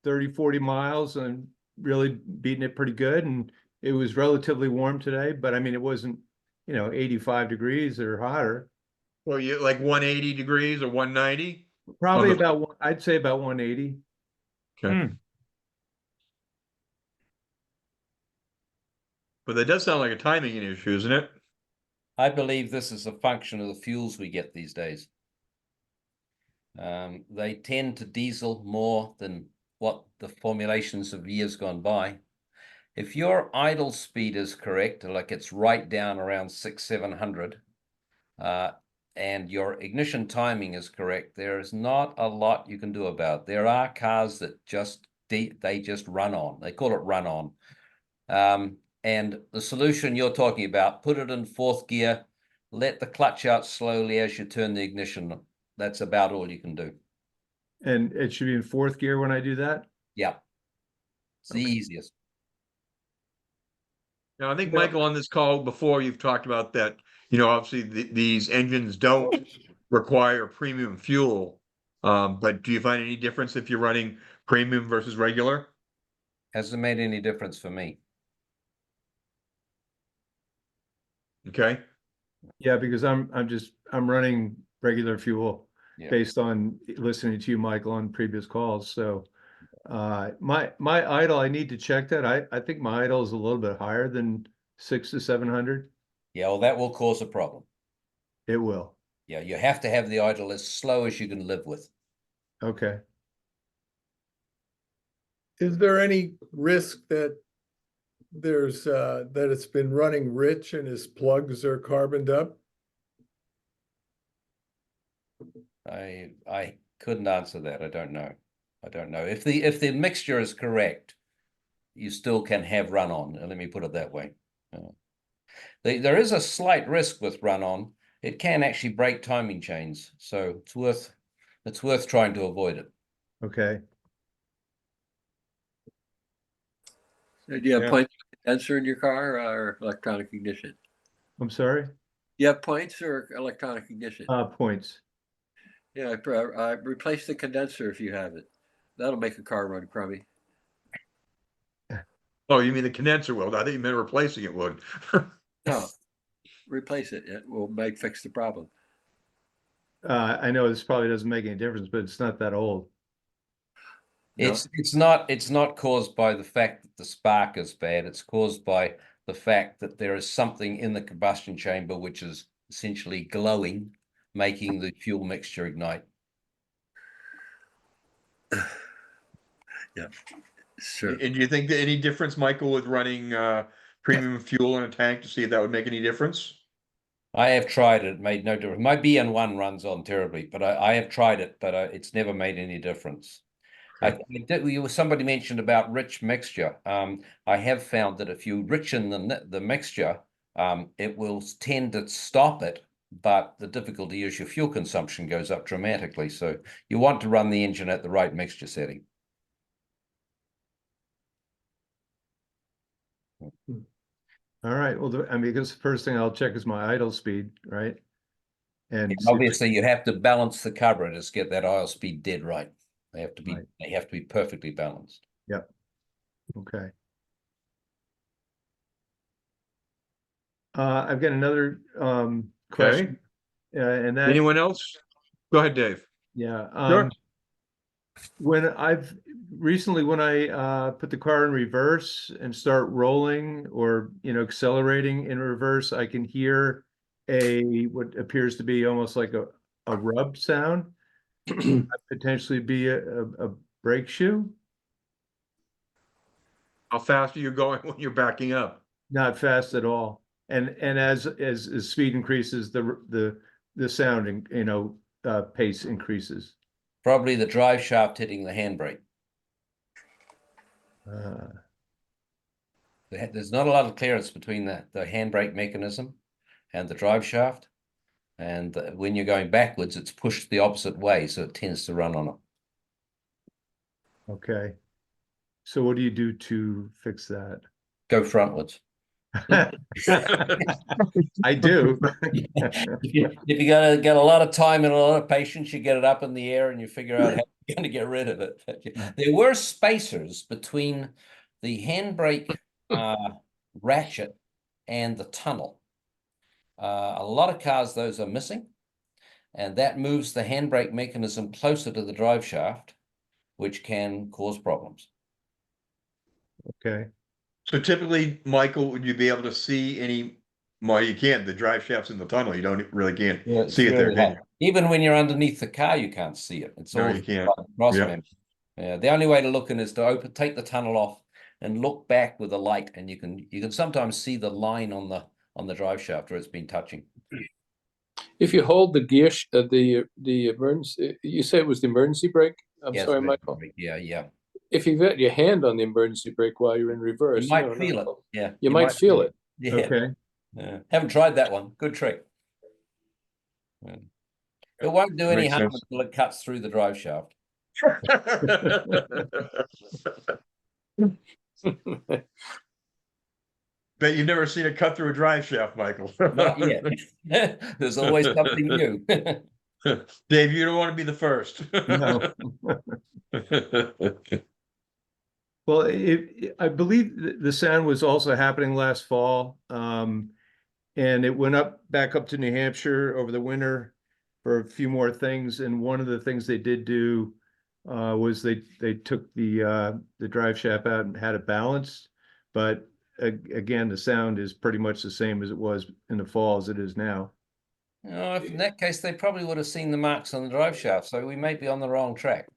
30, 40 miles and really beating it pretty good. And it was relatively warm today, but I mean, it wasn't, 85 degrees or hotter. Well, you like 180 degrees or 190? Probably I'd say about 180. Okay. But that does sound like a timing issue, isn't it? I believe this is a function of the fuels we get these days. They tend to diesel more than what the formulations of years gone by. If your idle speed is correct, like it's right down around 600-700, and your ignition timing is correct, there is not a lot you can do about it. There are cars that just they just run on. They call it run on. And the solution you're talking about, put it in fourth gear, let the clutch out slowly as you turn the ignition on. That's about all you can do. And it should be in fourth gear when I do that? Yeah. It's the Okay. easiest. Now, I think, Michael, on this call before, you've talked about that, you know, obviously these engines don't require premium fuel. But do you find any difference if you're running premium versus regular? Hasn't made any difference for me. Okay. Yeah, because I'm running regular fuel Yeah. based on listening to you, Michael, on previous calls. So my idle, I need to check that. I think my idle is a little bit higher than 600 to 700. Yeah, well, that will cause a problem. It will. Yeah, you have to have the idle as slow as you can live with. Okay. Is there any risk that there's that it's been running rich and his plugs are carboned up? I couldn't answer that. I don't know. I don't know. If the mixture is correct, you still can have run on. Let me put it that way. There is a slight risk with run on. It can actually break timing chains, so it's worth trying to avoid it. Okay. So do you have Yeah. points for condenser in your car or electronic ignition? I'm sorry? You have points or electronic ignition? Points. Yeah, replace the condenser if you have it. That'll make a car run crummy. Oh, you mean the condenser will? I think you meant replacing it would. No, replace it. It will fix the problem. I know this probably doesn't make any difference, but it's not that old. No. It's not caused by the fact that the spark is bad. It's caused by the fact that there is something in the combustion chamber which is essentially glowing, making the fuel mixture ignite. Yeah, sure. And do you think that any difference, Michael, with running premium fuel in a tank to see if that would make any difference? I have tried it. It made no difference. My BN1 runs on terribly, but I have tried it, but it's never made any difference. Somebody mentioned about rich mixture. I have found that if you richen the mixture, it will tend to stop it, but the difficulty is your fuel consumption goes up dramatically. So you want to run the engine at the right mixture setting. All right. Well, I mean, because the first thing I'll check is my idle speed, right? And Obviously, you have to balance the carburetors, get that idle speed dead right. They have to be Right. They have to be perfectly balanced. Yep. Okay. I've got another question. And that Anyone else? Go ahead, Dave. yeah. Sure. When I've recently, when I put the car in reverse and start rolling or, you know, accelerating in reverse, I can hear what appears to be almost like a rub sound. Potentially be a brake shoe. How fast are you going when you're backing up? Not fast at all. And as speed increases, the sound, you know, pace increases. Probably the drive shaft hitting the handbrake. There's not a lot of clearance between the handbrake mechanism and the drive shaft. And when you're going backwards, it's pushed the opposite way, so it tends to run on it. Okay. So what do you do to fix that? Go frontwards. I do. If you got a lot of time and a lot of patience, you get it up in the air and you figure out how you're going to get rid of it. There were spacers between the handbrake ratchet and the tunnel. A lot of cars, those are missing, and that moves the handbrake mechanism closer to the drive shaft, which can cause problems. Okay. So typically, Michael, would you be able to see any? Well, you can't. The drive shaft's in the tunnel. You don't really can't see it there, can you? Even when you're underneath the car, you can't see it. It's No, all you can't. cross Yeah. members. Yeah, the only way to look in is to take the tunnel off and look back with a light, and you can sometimes see the line on the drive shaft where it's been touching. If you hold the gear, the emergency, you say it was the emergency brake? I'm Yes, sorry, emergency Michael. brake. Yeah. if you've got your hand on the emergency brake while you're in reverse, You might feel it. Yeah. You might feel it. Yeah. Okay. Yeah. Haven't tried that one. Good trick. Yeah. It won't do any Makes harm sense. until it cuts through the drive shaft. Bet you've never seen it cut through a drive shaft, Michael. Not yet. There's always something new. Dave, you don't want to be the first. No. Well, I believe the sound was also happening last fall. And it went back up to New Hampshire over the winter for a few more things. And one of the things they did do was they took the drive shaft out and had it balanced. But again, the sound is pretty much the same as it was in the fall as it is now. If in that case, they probably would have seen the marks on the drive shaft. So we may be on the wrong track.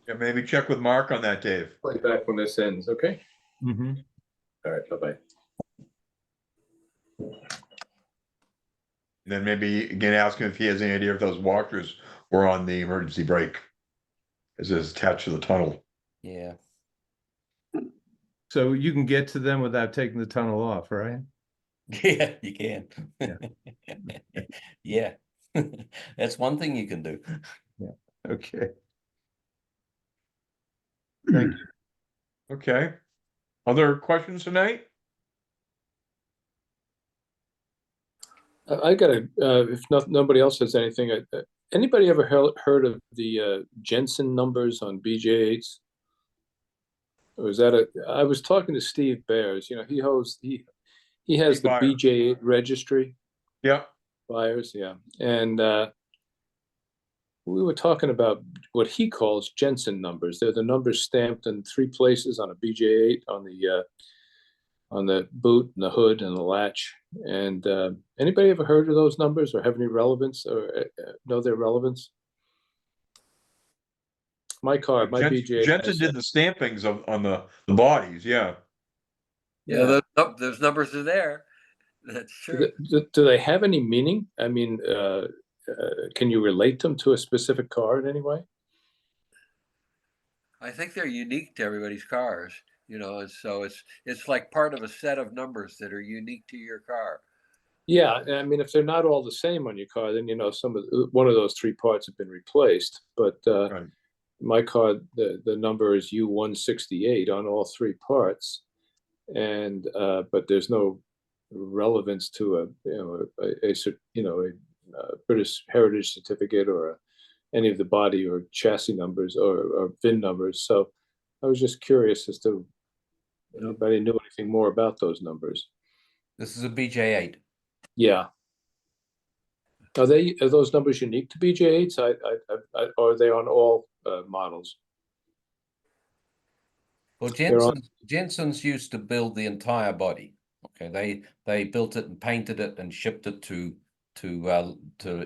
Yeah, maybe check with Mark on that, Dave. Play back when this ends, okay? Mm-hmm. All right, bye-bye. Then maybe again ask him if he has any idea if those washers were on the emergency brake as it's attached to the tunnel. Yeah. So you can get to them without taking the tunnel off, right? Yeah, you can. Yeah. Yeah. That's one thing you can do. Yeah. Okay. Thank you. Okay. Other questions tonight? I got if nobody else has anything, anybody ever heard of the Jensen numbers on BJ8s? Or is that I was talking to Steve Bears, he has the BJ8 registry. Yeah. Buyers, yeah. And we were talking about what he calls Jensen numbers. They're the numbers stamped in 3 places on a BJ8 on the boot and the hood and the latch. And anybody ever heard of those numbers or have any relevance or know their relevance? My car, my BJ8. Jensen did the stampings on the bodies, yeah. Yeah, those numbers are there. That's true. Do they have any meaning? I mean, can you relate them to a specific car in any way? I think they're unique to everybody's cars, and so it's like part of a set of numbers that are unique to your car. Yeah, I mean, if they're not all the same on your car, then one of those 3 parts have been replaced. But Right. my car, the number is U168 on all 3 parts, and but there's no relevance to a British Heritage certificate or any of the body or chassis numbers or VIN numbers. So I was just curious as to if anybody knew anything more about those numbers. This is a BJ8. Yeah. Are those numbers unique to BJ8s? Or are they on all models? Well, Jensen's used to build the entire body. Okay, they built it and painted it and shipped it to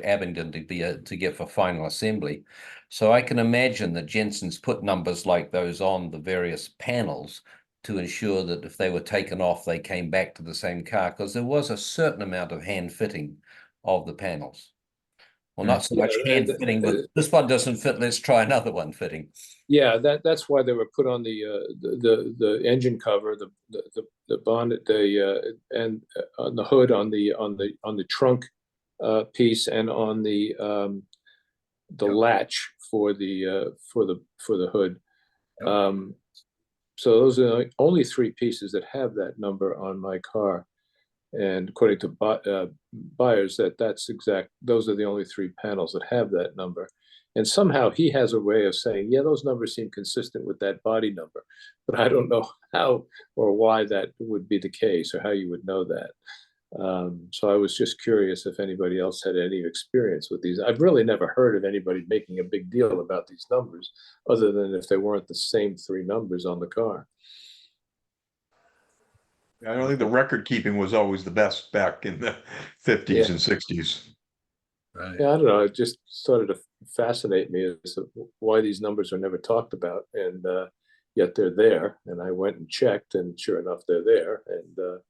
Abingdon to get for final assembly. So I can imagine that Jensen's put numbers like those on the various panels to ensure that if they were taken off, they came back to the same car, because there was a certain amount of hand fitting of the panels. Well, not so much hand fitting, but this one doesn't fit. Let's try another one fitting. Yeah, that's why they were put on the engine cover, the bonnet, and on the hood, on the trunk piece, and on the latch for the hood. So those are the only 3 pieces that have that number on my car. And according to buyers, those are the only 3 panels that have that number. And somehow he has a way of saying, yeah, those numbers seem consistent with that body number. But I don't know how or why that would be the case or how you would know that. So I was just curious if anybody else had any experience with these. I've really never heard of anybody making a big deal about these numbers, other than if they weren't the same 3 numbers on the car. I don't think the record keeping was always the best back in the 50s and 60s. Right. Yeah, I don't know. It just started to fascinate me as to why these numbers are never talked about, and yet they're there. And I went and checked, and sure enough, they're there. And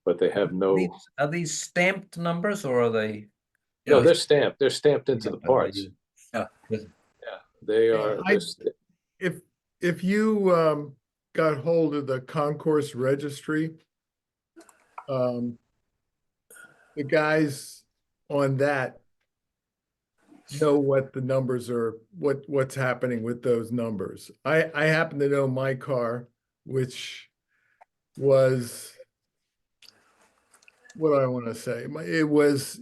but they have no. Are these stamped numbers or are they? No, they're stamped. They're stamped into the parts. Yeah. Yeah. They Yeah, are, If you got hold of the concourse registry, the guys on that know what the numbers are, what's happening with those numbers. I happen to know my car, which was, what do I want to say? It was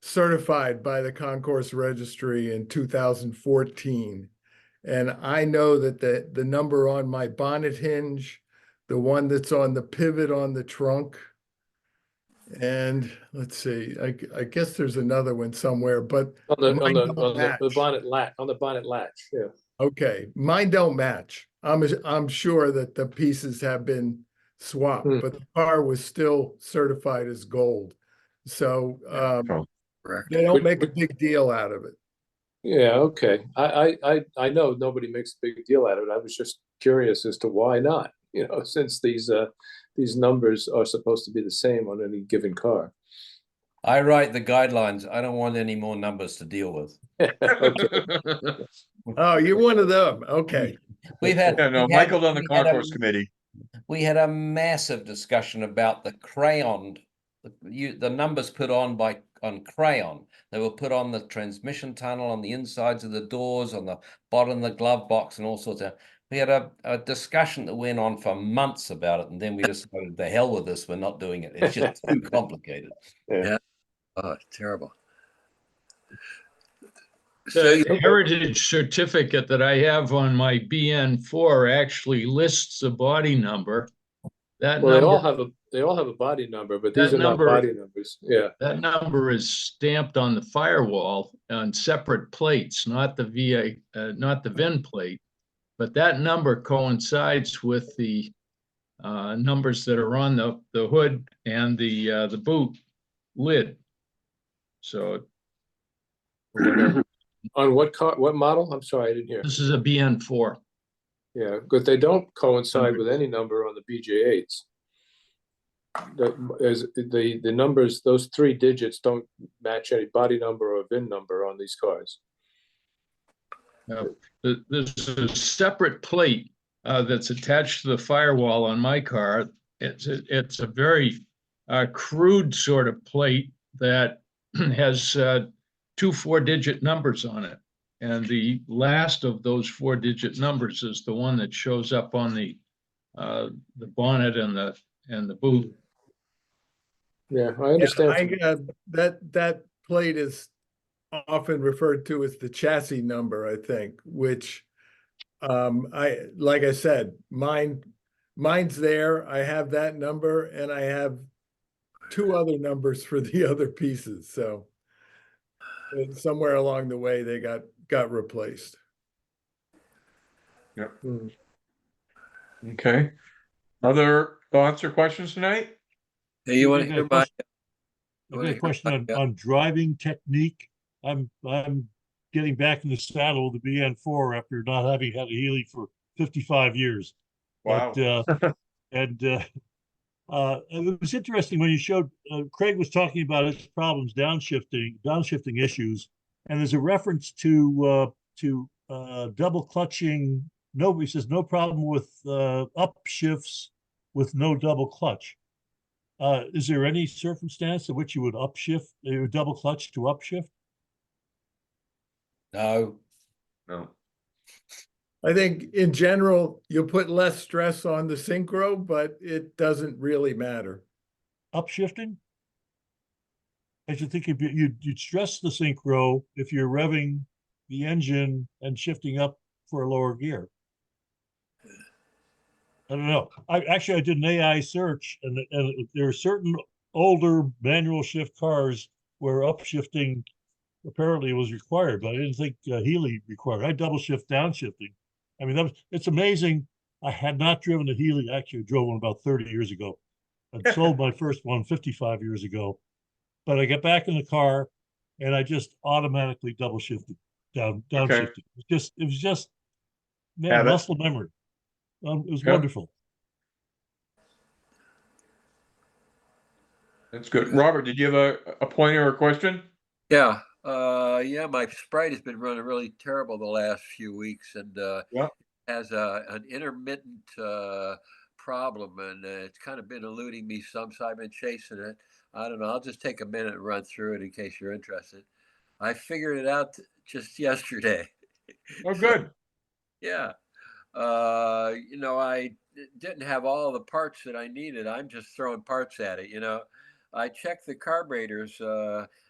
certified by the concourse registry in 2014. And I know that the number on my bonnet hinge, the one that's on the pivot on the trunk, and let's see, I guess there's another one somewhere, but mine don't match. on the bonnet latch, yeah. Okay, mine don't match. I'm sure that the pieces have been swapped, but the car was still certified as gold. So they don't make a big deal out of it. Yeah, okay. I know nobody makes a big deal out of it. I was just curious as to why not, you know, since these numbers are supposed to be the same on any given car. I write the guidelines. I don't want any more numbers to deal with. Oh, you're one of them. Okay. We've had, Yeah, no, we've had- Michael's on the we had a- concourse committee. We had a massive discussion about the crayon, the numbers put on crayon. They were put on the transmission tunnel, on the insides of the doors, on the bottom of the glove box, and all sorts of. We had a discussion that went on for months about it, and then we decided, the hell with this, we're not doing it. It's just too complicated. Yeah. Oh, terrible. The heritage certificate that I have on my BN4 actually lists a body number. That Well, number, they all have a body number, but That these are not number- body numbers. Yeah. that number is stamped on the firewall on separate plates, not the not the VIN plate. But that number coincides with the numbers that are on the hood and the boot lid. So whatever. On what car, what model? I'm sorry, I didn't hear. This is a BN4. Yeah, but they don't coincide with any number on the BJ8s. The numbers, those 3 digits don't match any body number or VIN number on these cars. There's a separate plate that's attached to the firewall on my car. It's a very crude sort of plate that has 2 4-digit numbers on it. And the last of those 4-digit numbers is the one that shows up on the bonnet and the boot. Yeah, I understand. That plate is often referred to as the chassis number, I think, which like I said, mine's there. I have that number, and I have 2 other numbers for the other pieces. So somewhere along the way they got replaced. Yep. Okay. Other thoughts or questions tonight? Hey, you want to hear my? I got a question on driving technique. I'm getting back in the saddle with the BN4 after not having had a Healey for 55 years. Wow. But, it was interesting when you showed, Craig was talking about his problems, downshifting issues, and there's a reference to double clutching. He says no problem with upshifts with no double clutch. Is there any circumstance in which you would upshift, you would double clutch to upshift? No. I think in general, you'll put less stress on the synchro, but it doesn't really matter. Upshifting? I should think you'd stress the synchro if you're revving the engine and shifting up for a lower gear. I don't know. I did an AI search, and there are certain older manual shift cars where upshifting apparently was required, but I didn't think Healey required. I double shift downshifting. I mean, it's amazing. I had not driven a Healey. Actually, I drove one about 30 years ago. I sold my first one 55 years ago. But I get back in the car and I just automatically double shifted, downshifted. Okay. It was just man, muscle memory. It was wonderful. That's good. Robert, did you have a point or a question? Yeah. Yeah, my Sprite has been running really terrible the last few weeks, and Yeah. has an intermittent problem, and it's kind of been eluding me some, so I've been chasing it. I don't know. I'll just take a minute and run through it in case you're interested. I figured it out just yesterday. Oh, So, good. yeah. I didn't have all the parts that I needed. I'm just throwing parts at it. I checked the carburetors.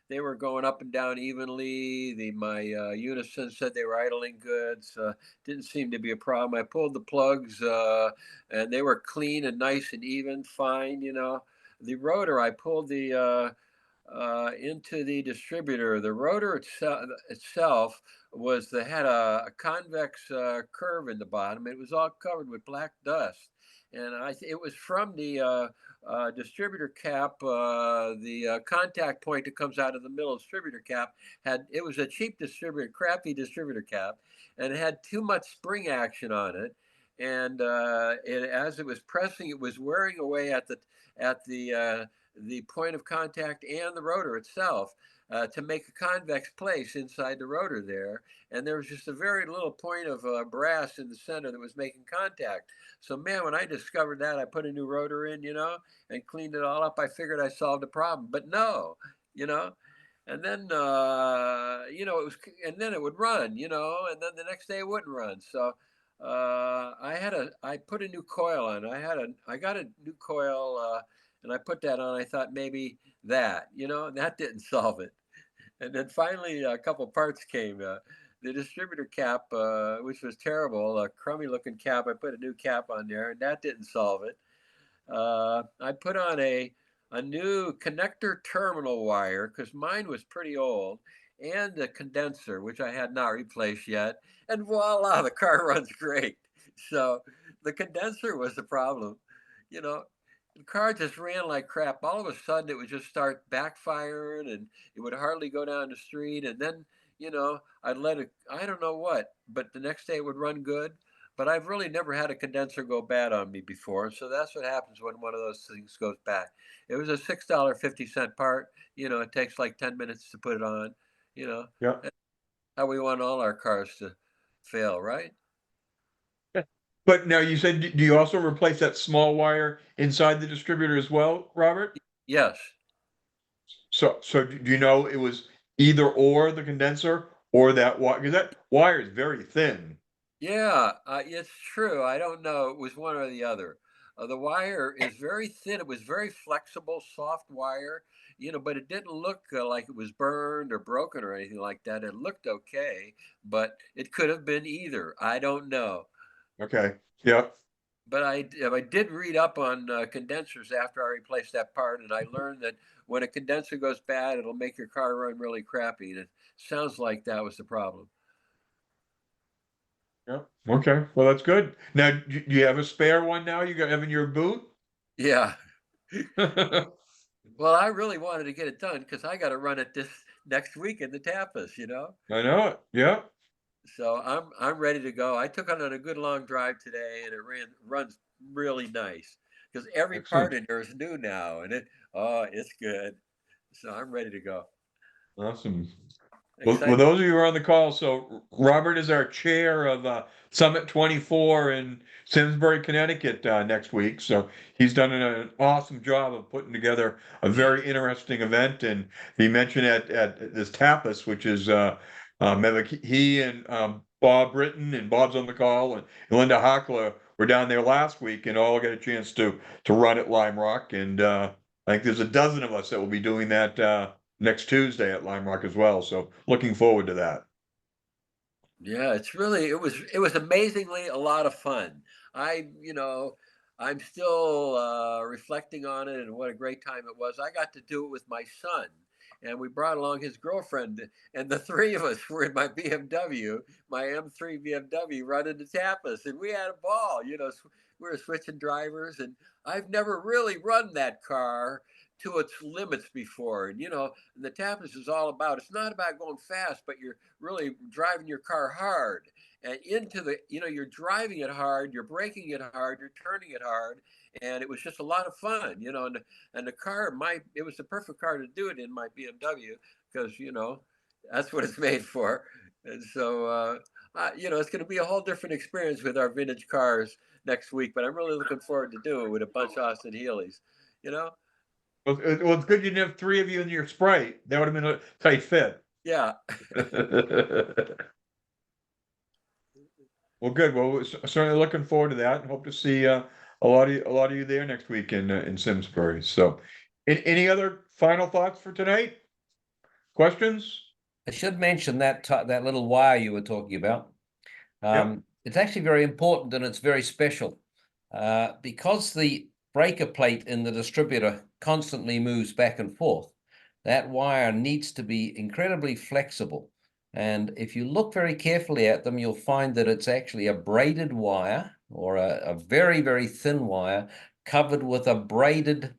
They were going up and down evenly. My unison said they were idling good. So didn't seem to be a problem. I pulled the plugs, and they were clean and nice and even, fine. The rotor, I pulled the into the distributor. The rotor itself had a convex curve in the bottom. It was all covered with black dust, and it was from the distributor cap. The contact point that comes out of the middle distributor cap it was a cheap distributor, crappy distributor cap, and it had too much spring action on it. And as it was pressing, it was wearing away at the point of contact and the rotor itself to make a convex place inside the rotor there. And there was just a very little point of brass in the center that was making contact. So, man, when I discovered that, I put a new rotor in, and cleaned it all up. I figured I solved the problem, but no, you know. And then, and then it would run, and then the next day it wouldn't run. So, I put a new coil on. I got a new coil, and I put that on. I thought maybe that, that didn't solve it. And then finally, a couple parts came. The distributor cap, which was terrible, a crummy looking cap. I put a new cap on there, and that didn't solve it. I put on a new connector terminal wire because mine was pretty old, and a condenser, which I had not replaced yet. And voila, the car runs great. So the condenser was the problem. You know, the car just ran like crap. All of a sudden, it would just start backfiring, and it would hardly go down the street. And then, I'd let it, I don't know what, but the next day it would run good. But I've really never had a condenser go bad on me before. So that's what happens when one of those things goes bad. It was a $6.50 part. It takes like 10 minutes to put it on. You know, Yeah. That's how we want all our cars to fail, right? But now you said, do you also replace that small wire inside the distributor as well, Robert? Yes. So do you know it was either or the condenser or that wire? Because that wire is very thin. Yeah, it's true. I don't know. It was one or the other. The wire is very thin. It was very flexible, soft wire, but it didn't look like it was burned or broken or anything like that. It looked okay, but it could have been either. I don't know. Okay. Yeah. But I did read up on condensers after I replaced that part, and I learned that when a condenser goes bad, it'll make your car run really crappy. And it sounds like that was the problem. Yeah. Okay. Well, that's good. Now, do you have a spare one now? You have in your boot? Yeah. I Well, I really wanted to get it done because I got to run it this next week in the Tapas. know it. Yeah. So I'm ready to go. I took it on a good long drive today, and it runs really nice because every part Excellent. in there is new now, and it's good. So I'm ready to go. Awesome. Well, Excited. those of you who are on the call, so Robert is our chair of Summit 24 in Simsbury, Connecticut next week. So he's done an awesome job of putting together a very interesting event. And he mentioned at this Tapas, which is he and Bob Britton, and Bob's on the call, and Linda Hockler were down there last week and all got a chance to run at Lime Rock. And I think there's a dozen of us that will be doing that next Tuesday at Lime Rock as well. So looking forward to that. Yeah, it was amazingly a lot of fun. I'm still reflecting on it and what a great time it was. I got to do it with my son, and we brought along his girlfriend, and the three of us were in my BMW, my M3 BMW, running the Tapas, and we had a ball. We were switching drivers, and I've never really run that car to its limits before. And the Tapas is all about. It's not about going fast, but you're really driving your car hard and you're driving it hard, you're braking it hard, you're turning it hard. And it was just a lot of fun. And the car, it was the perfect car to do it in, my BMW, because, That's what it's made for. And so, it's going to be a whole different experience with our vintage cars next week. But I'm really looking forward to doing it with a bunch of Austin-Heelys. You know? Well, it's good you didn't have three of you in your Sprite. That would have been a tight fit. Yeah. Well, good. Well, we're certainly looking forward to that, and hope to see a lot of you there next week in Simsbury. So, any other final thoughts for tonight? Questions? I should mention that that little wire you were talking about. It's actually very important and it's very special because the breaker plate in the distributor constantly moves back and forth. That wire needs to be incredibly flexible. And if you look very carefully at them, you'll find that it's actually a braided wire or a very, very thin wire covered with a braided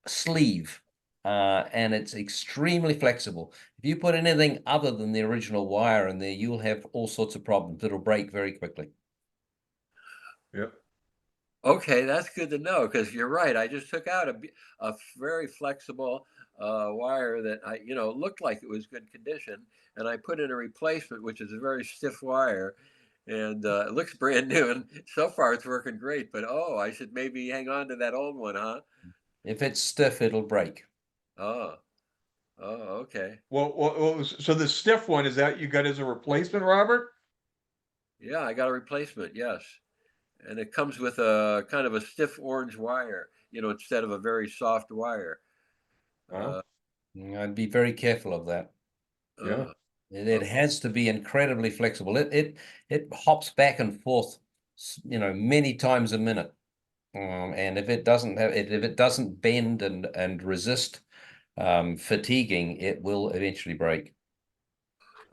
sleeve. And it's extremely flexible. If you put anything other than the original wire in there, you'll have all sorts of problems. It'll break very quickly. Yep. Okay, that's good to know because you're right. I just took out a very flexible wire that looked like it was good condition, and I put in a replacement, which is a very stiff wire, and it looks brand new. And so far, it's working great. But I should maybe hang on to that old one, huh? If it's stiff, it'll break. Oh, okay. Well, so the stiff one, is that you got as a replacement, Robert? Yeah, I got a replacement. Yes. And it comes with a kind of a stiff orange wire, instead of a very soft wire. I'd be very careful of that. Yeah. It has to be incredibly flexible. It hops back and forth, many times a minute. And if it doesn't bend and resist fatiguing, it will eventually break.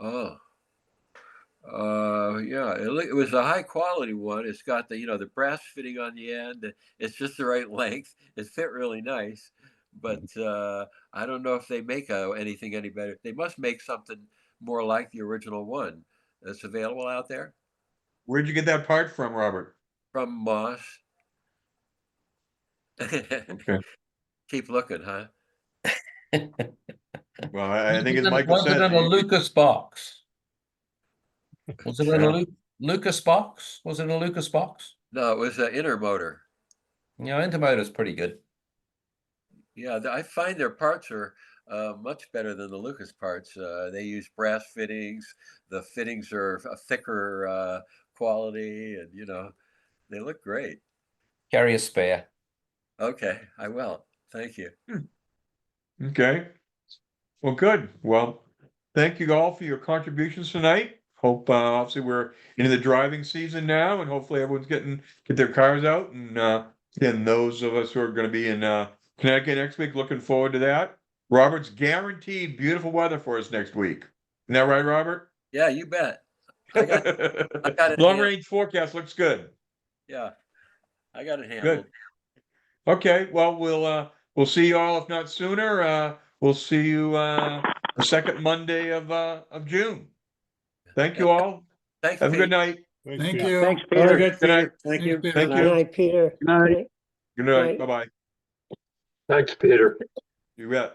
Yeah, it was a high quality one. It's got the brass fitting on the end. It's just the right length. It fit really nice, but I don't know if they make anything any better. They must make something more like the original one that's available out there. Where'd you get that part from, Robert? From Moss. Okay. Keep looking, huh? Well, I think as Michael Was it said, in a Lucas box? Was it in a Lucas box? Was it in a Lucas box? No, it was an Intermotor. Intermotor's pretty good. Yeah, I find their parts are much better than the Lucas parts. They use brass fittings. The fittings are a thicker quality, and they look great. Carry a spare. Okay, I will. Thank you. Okay. Well, good. Well, thank you all for your contributions tonight. Hope obviously we're into the driving season now, and hopefully everyone's get their cars out. And again, those of us who are going to be in Connecticut next week, looking forward to that. Robert's guaranteed beautiful weather for us next week. Isn't that right, Robert? Yeah, you bet. I got it. Long range forecast looks good. Yeah, I got it handled. Good. Okay. Well, we'll see you all, if not sooner. We'll see you the second Monday of June. Thank you all. Thanks. Have a Pete. good night. Thank you. Thanks, Very Peter. good, Peter. Thank you. Thanks, Thank Peter. you. Good night, Peter. Good night. Night. Bye-bye. Thanks, Peter. You bet.